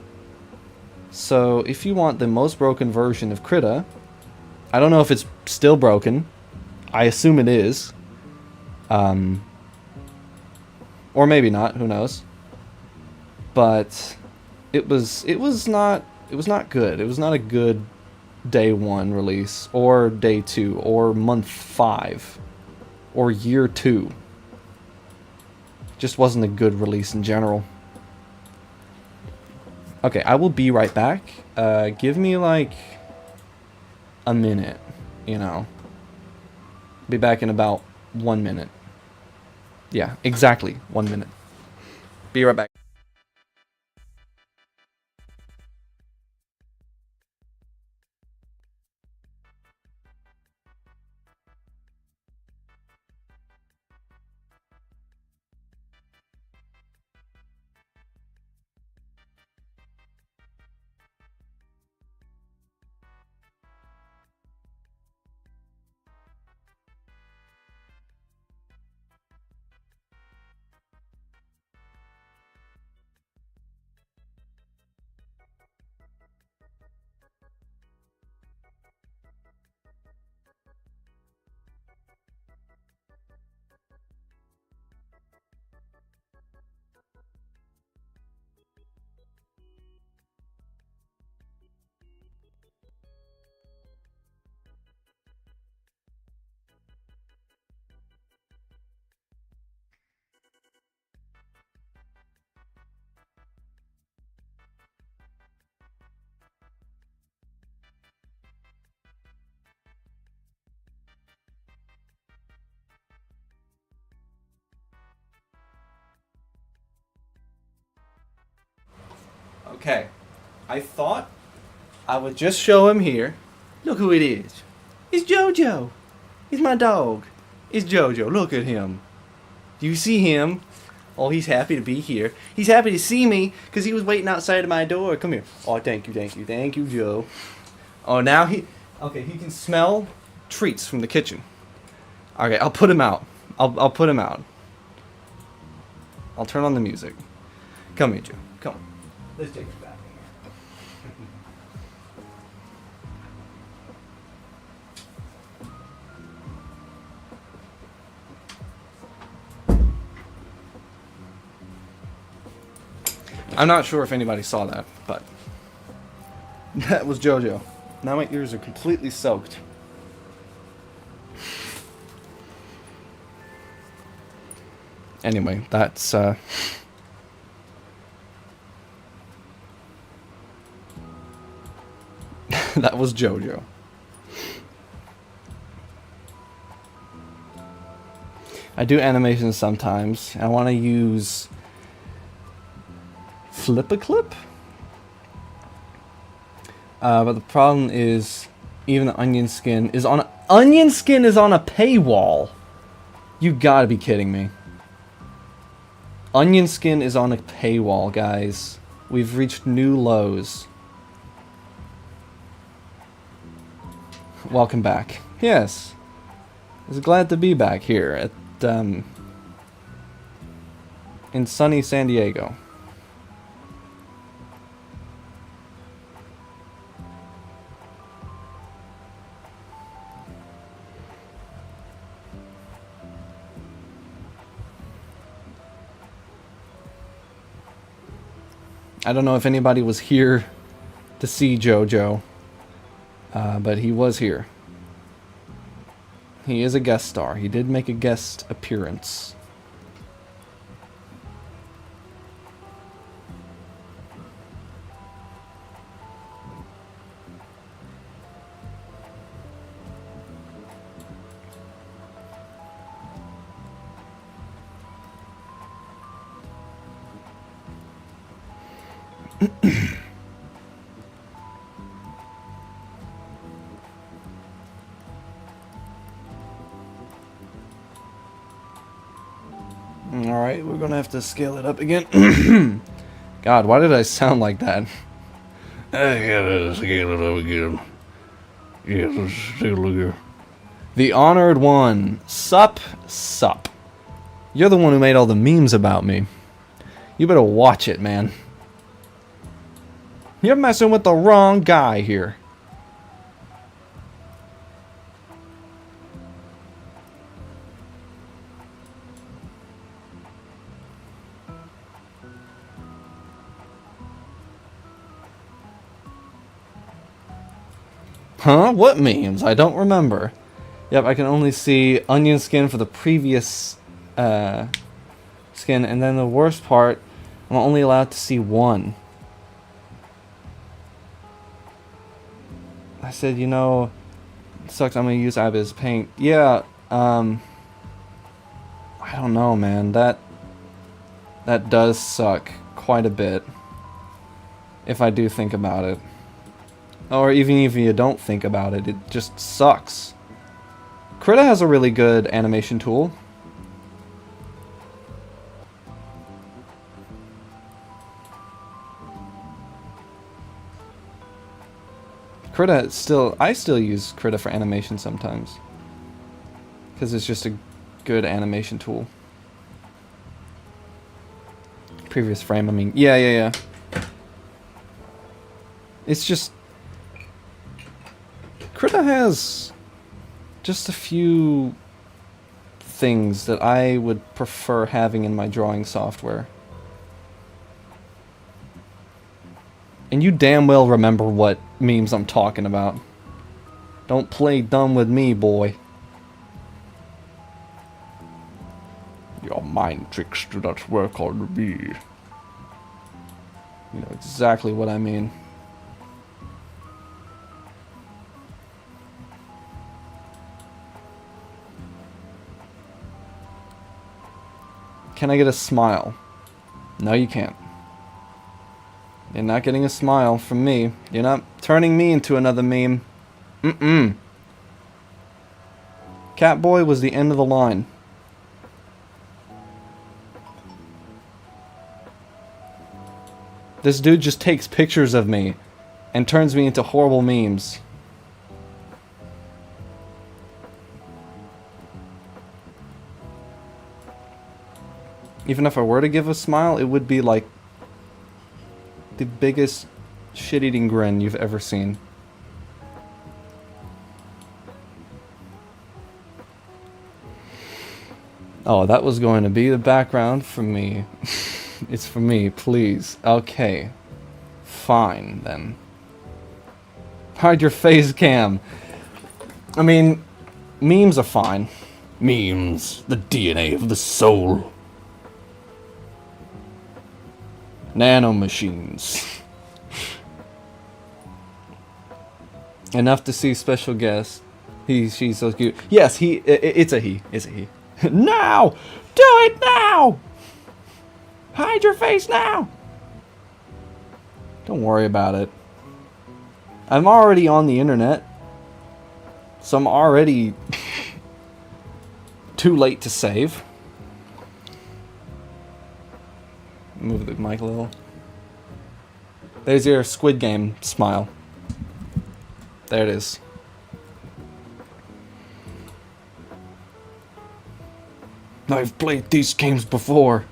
So if you want the most broken version of Krita, I don't know if it's still broken. I assume it is. Or maybe not, who knows. But it was not good. It was not a good day 1 release, or day 2, or month 5, or year 2. Just wasn't a good release in general. Okay, I will be right back. Give me like a minute, you know. Be back in about 1 minute. Yeah, exactly 1 minute. Be right back. Okay, I thought I would just show him here. Look who it is. It's Jojo. He's my dog. It's Jojo. Look at him. Do you see him? Oh, he's happy to be here. He's happy to see me because he was waiting outside of my door. Come here. Oh, thank you, Joe. Oh, now he can smell treats from the kitchen. Okay, I'll put him out. I'll put him out. I'll turn on the music. Come here, Joe. Come on. Let's take it back. I'm not sure if anybody saw that, but that was Jojo. Now my ears are completely soaked. Anyway, that's that was Jojo. I do animations sometimes. I want to use Flip-a-Clip, but the problem is even the onion skin is on a paywall. You gotta be kidding me. Onion skin is on a paywall, guys. We've reached new lows. Welcome back. Yes, I was glad to be back here at in sunny San Diego. I don't know if anybody was here to see Jojo, but he was here. He is a guest star. He did make a guest appearance. Alright, we're gonna have to scale it up again. God, why did I sound like that? I gotta scale it up again. Yeah, let's take a look here. The Honored One. Sup. You're the one who made all the memes about me. You better watch it, man. You're messing with the wrong guy here. Huh? What memes? I don't remember. Yep, I can only see onion skin for the previous skin, and then the worst part, I'm only allowed to see one. I said, you know, it sucks, I'm gonna use Abiz paint. Yeah, I don't know, man. That does suck quite a bit. If I do think about it. Or even if you don't think about it, it just sucks. Krita has a really good animation tool. Krita still, I still use Krita for animation sometimes. Because it's just a good animation tool. Previous frame, I mean, yeah. It's just... Krita has just a few things that I would prefer having in my drawing software. And you damn well remember what memes I'm talking about. Don't play dumb with me, boy. Your mind tricks do not work on me. You know exactly what I mean. Can I get a smile? No, you can't. You're not getting a smile from me. You're not turning me into another meme. Catboy was the end of the line. This dude just takes pictures of me and turns me into horrible memes. Even if I were to give a smile, it would be like the biggest shit-eating grin you've ever seen. Oh, that was going to be the background for me. It's for me, please. Okay. Fine, then. Hide your face cam. I mean, memes are fine. Memes, the DNA of the soul. Nanomachines. Enough to see special guest. She's so cute. Yes, it's a he. It's a he. Now! Do it now! Hide your face now! Don't worry about it. I'm already on the internet. So I'm already too late to save. Move the mic a little. There's your Squid Game smile. There it is. I've played these games before.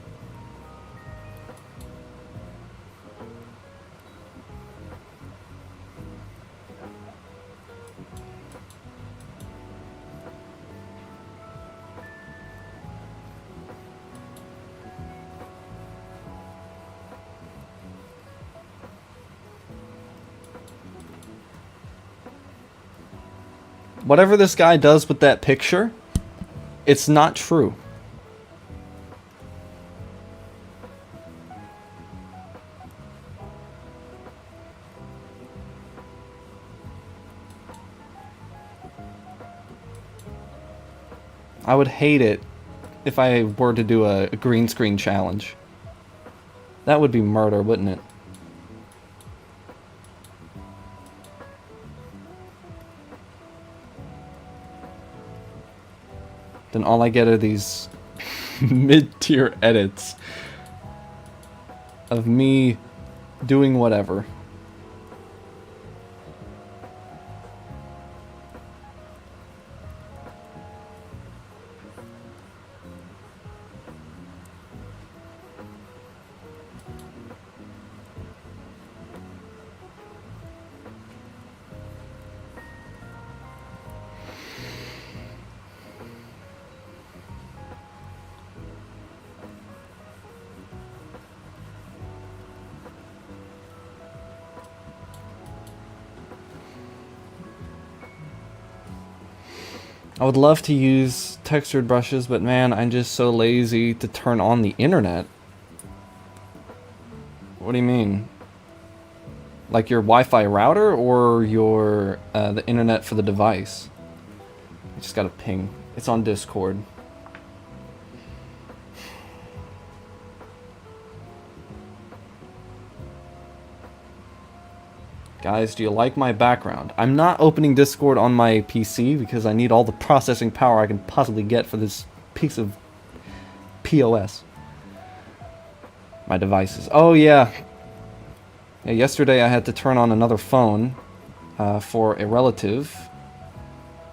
Whatever this guy does with that picture, it's not true. I would hate it if I were to do a green screen challenge. That would be murder, wouldn't it? Then all I get are these mid-tier edits of me doing whatever. I would love to use textured brushes, but man, I'm just so lazy to turn on the internet. What do you mean? Like your Wi-Fi router or your the internet for the device? I just got a ping. It's on Discord. Guys, do you like my background? I'm not opening Discord on my PC because I need all the processing power I can possibly get for this piece of POS. My devices. Oh yeah. Yeah, yesterday I had to turn on another phone for a relative.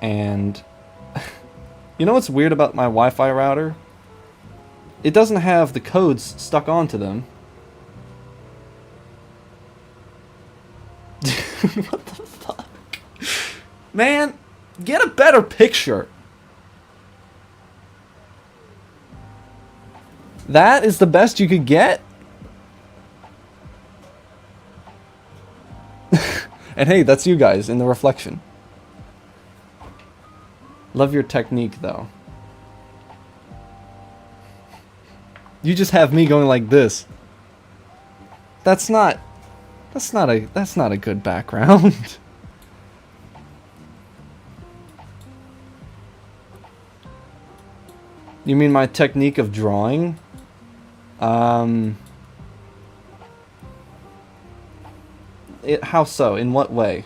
And you know what's weird about my Wi-Fi router? It doesn't have the codes stuck onto them. What the fuck? Man, get a better picture. That is the best you could get? And hey, that's you guys in the reflection. Love your technique though. You just have me going like this. That's not a good background. You mean my technique of drawing? How so? In what way?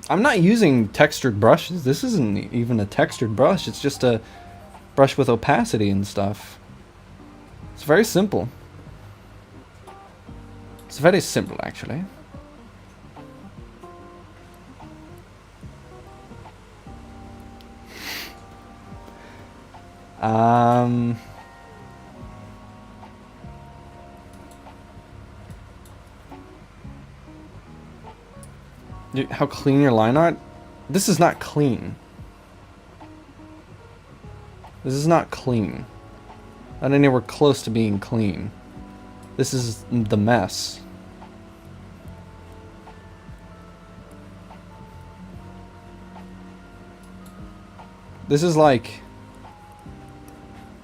I'm not using textured brushes. This isn't even a textured brush. It's just a brush with opacity and stuff. It's very simple. It's very simple, actually. How clean your line art? This is not clean. This is not clean. Not anywhere close to being clean. This is the mess. This is like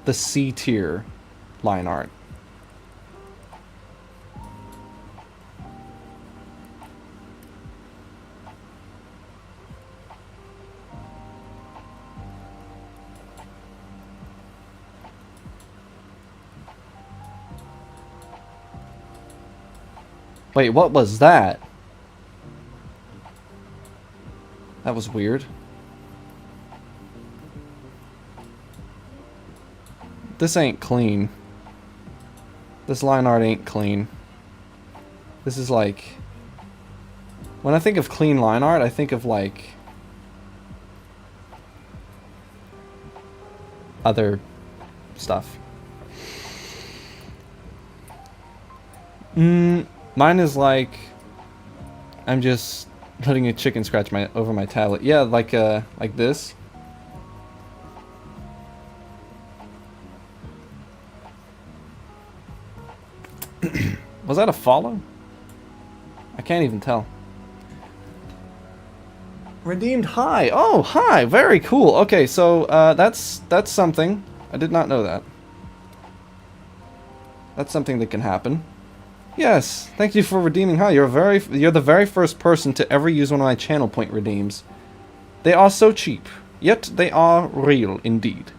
the C tier line art. Wait, what was that? That was weird. This ain't clean. This line art ain't clean. This is like... When I think of clean line art, I think of like... other stuff. Mine is like... I'm just letting a chicken scratch over my tablet. Yeah, like this. Was that a follow? I can't even tell. Redeemed hi. Oh, hi. Very cool. Okay, so that's something. I did not know that. That's something that can happen. Yes, thank you for redeeming hi. You're the very first person to ever use one of my channel point redeems. They are so cheap, yet they are real indeed.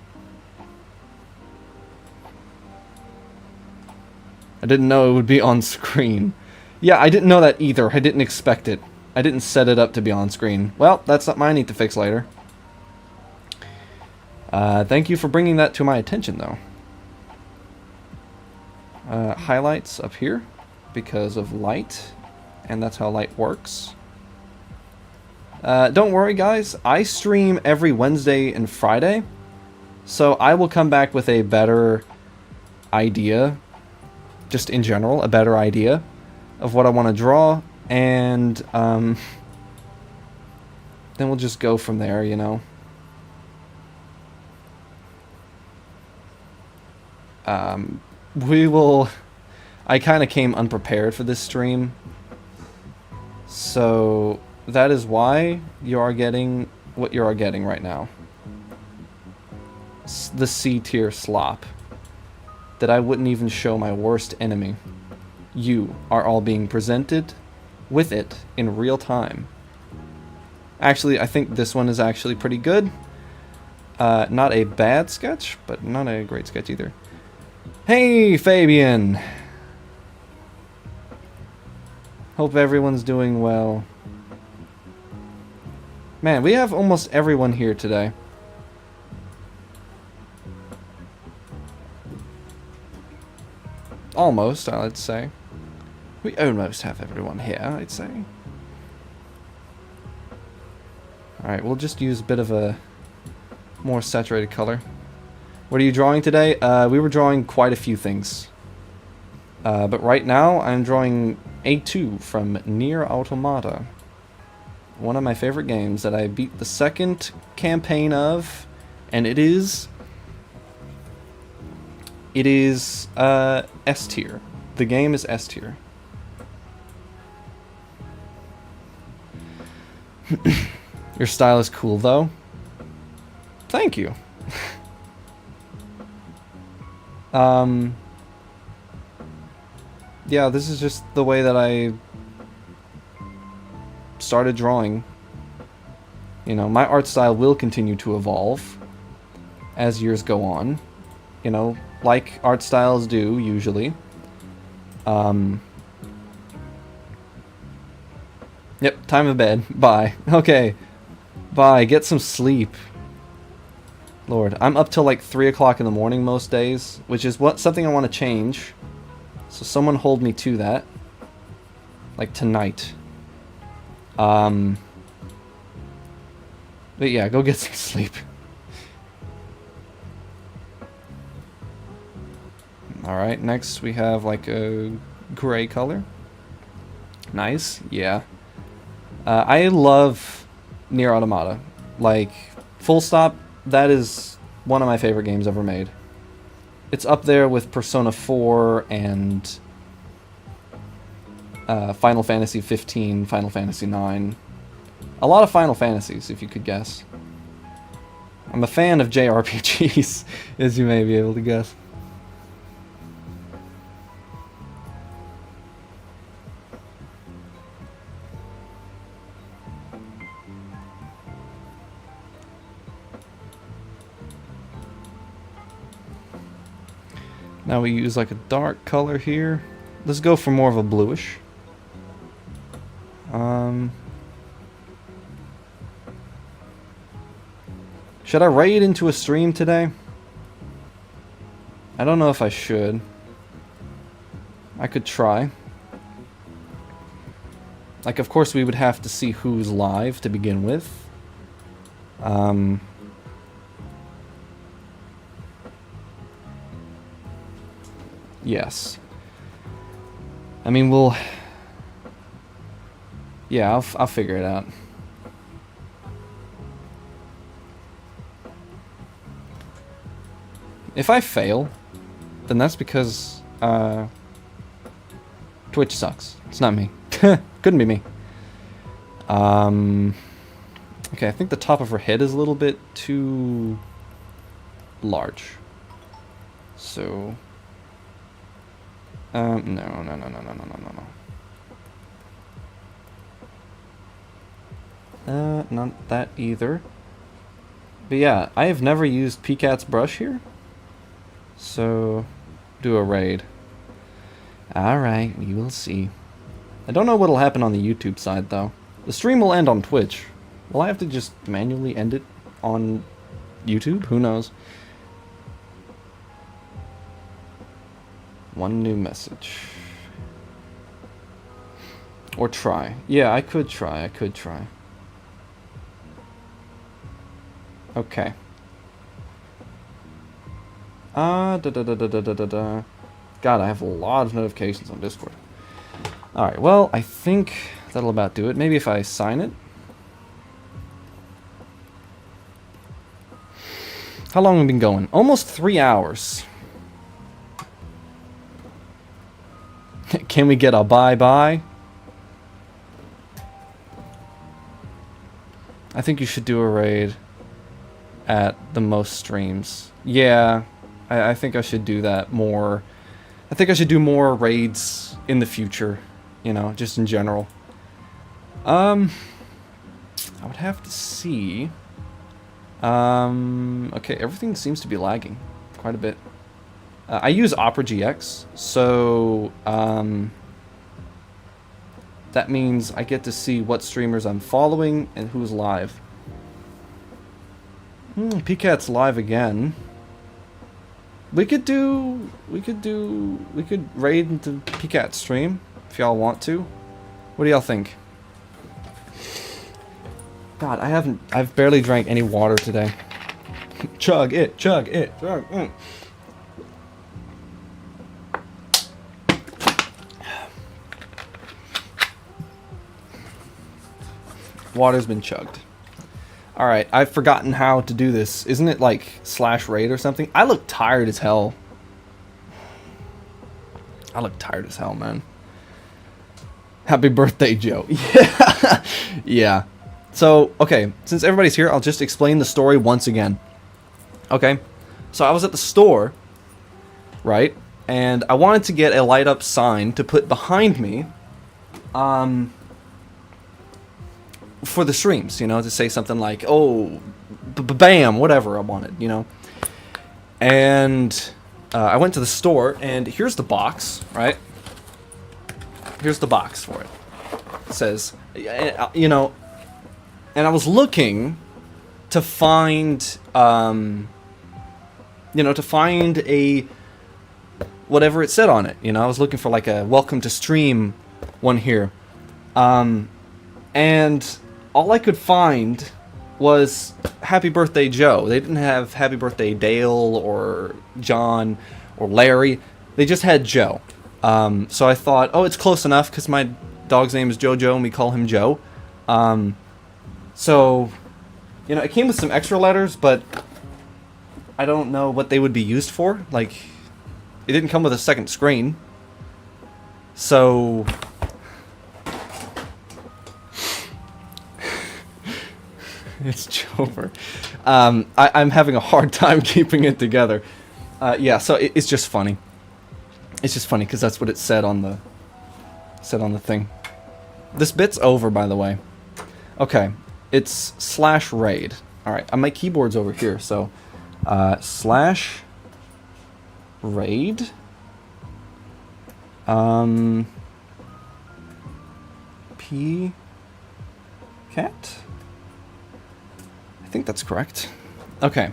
I didn't know it would be on screen. Yeah, I didn't know that either. I didn't expect it. I didn't set it up to be on screen. Well, that's something I need to fix later. Thank you for bringing that to my attention, though. Highlights up here because of light, and that's how light works. Don't worry, guys. I stream every Wednesday and Friday, so I will come back with a better idea, just in general, a better idea of what I want to draw, and then we'll just go from there, you know. We will... I kind of came unprepared for this stream. So, that is why you are getting what you are getting right now. The C tier slop. That I wouldn't even show my worst enemy. You are all being presented with it in real time. Actually, I think this one is actually pretty good. Not a bad sketch, but not a great sketch either. Hey, Fabian! Hope everyone's doing well. Man, we have almost everyone here today. Almost, I'd say. We almost have everyone here, I'd say. Alright, we'll just use a bit of a more saturated color. What are you drawing today? We were drawing quite a few things. But right now, I'm drawing A2 from Nier Automata. One of my favorite games that I beat the second campaign of, and it is S tier. The game is S tier. Your style is cool, though. Thank you. Yeah, this is just the way that I started drawing. You know, my art style will continue to evolve as years go on. You know, like art styles do, usually. Yep, time of bed. Bye. Okay. Bye. Get some sleep. Lord, I'm up till like 3 o'clock in the morning most days, which is something I want to change. So someone hold me to that. Like tonight. But yeah, go get some sleep. Alright, next we have like a gray color. Nice, yeah. I love Nier Automata. Like, full stop, that is one of my favorite games ever made. It's up there with Persona 4 and Final Fantasy 15, Final Fantasy 9. A lot of Final Fantasies, if you could guess. I'm a fan of JRPGs, as you may be able to guess. Now we use like a dark color here. Let's go for more of a bluish. Should I raid into a stream today? I don't know if I should. I could try. Like, of course we would have to see who's live to begin with. Yes. I mean, we'll... Yeah, I'll figure it out. If I fail, then that's because, Twitch sucks. It's not me. Couldn't be me. Okay, I think the top of her head is a little bit too large. So... No. Not that either. But yeah, I have never used PCAT's brush here. So, do a raid. Alright, we will see. I don't know what'll happen on the YouTube side, though. The stream will end on Twitch. Will I have to just manually end it on YouTube? Who knows? One new message. Or try. Yeah, I could try. Okay. God, I have a lot of notifications on Discord. Alright, well, I think that'll about do it. Maybe if I sign it. How long have we been going? Almost 3 hours. Can we get a bye-bye? I think you should do a raid at the most streams. Yeah, I think I should do that more. I think I should do more raids in the future, you know, just in general. I would have to see. Okay, everything seems to be lagging quite a bit. I use Opera GX, so that means I get to see what streamers I'm following and who's live. PCAT's live again. We could raid into PCAT's stream if y'all want to. What do y'all think? God, I've barely drank any water today. Chug it, chug. Water's been chugged. Alright, I've forgotten how to do this. Isn't it like /raid or something? I look tired as hell. I look tired as hell, man. Happy birthday, Joe. Yeah. Yeah. So, okay, since everybody's here, I'll just explain the story once again. Okay? So I was at the store, right? And I wanted to get a light up sign to put behind me, for the streams, you know, to say something like, oh, bam, whatever I wanted, you know. And I went to the store, and here's the box, right? Here's the box for it. It says, you know, and I was looking to find, you know, to find a, whatever it said on it, you know. I was looking for like a welcome to stream one here. And all I could find was Happy Birthday Joe. They didn't have Happy Birthday Dale or John or Larry. They just had Joe. So I thought, oh, it's close enough because my dog's name is Jojo and we call him Joe. So, you know, it came with some extra letters, but I don't know what they would be used for. Like, it didn't come with a second screen. So... It's Jover. I'm having a hard time keeping it together. Yeah, so it's just funny. It's just funny because that's what it said on the thing. This bit's over, by the way. Okay, it's /raid. All right, my keyboard's over here, so /raid. Cat. I think that's correct. Okay,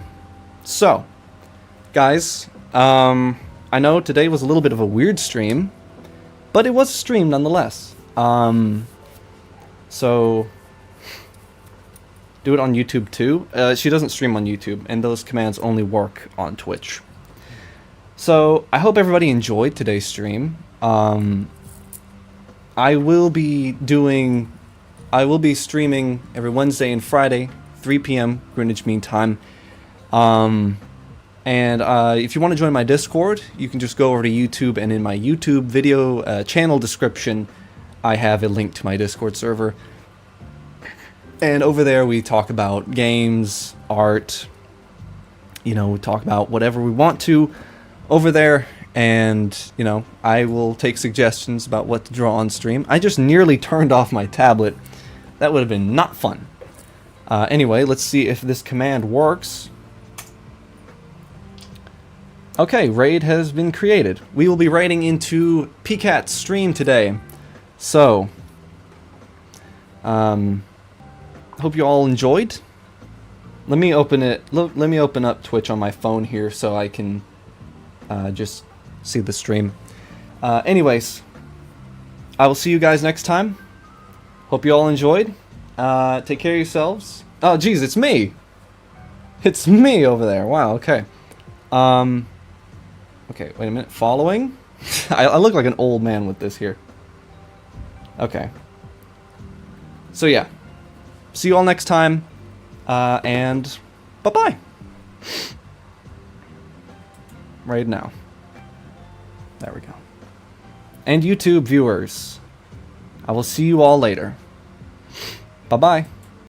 so, guys, I know today was a little bit of a weird stream, but it was a stream nonetheless. So, do it on YouTube too. She doesn't stream on YouTube, and those commands only work on Twitch. So, I hope everybody enjoyed today's stream. I will be streaming every Wednesday and Friday, 3 p.m. Greenwich Mean Time. And if you want to join my Discord, you can just go over to YouTube, and in my YouTube video channel description, I have a link to my Discord server. And over there we talk about games, art, you know, we talk about whatever we want to over there. And, you know, I will take suggestions about what to draw on stream. I just nearly turned off my tablet. That would have been not fun. Anyway, let's see if this command works. Okay, raid has been created. We will be raiding into PCAT's stream today. So, hope you all enjoyed. Let me open it. Let me open up Twitch on my phone here so I can just see the stream. Anyways, I will see you guys next time. Hope you all enjoyed. Take care of yourselves. Oh, geez, it's me. It's me over there. Wow. Okay. Okay. Wait a minute. Following. I look like an old man with this here. Okay. So yeah. See you all next time. And bye-bye. right now. There we go. And YouTube viewers, I will see you all later. Bye-bye.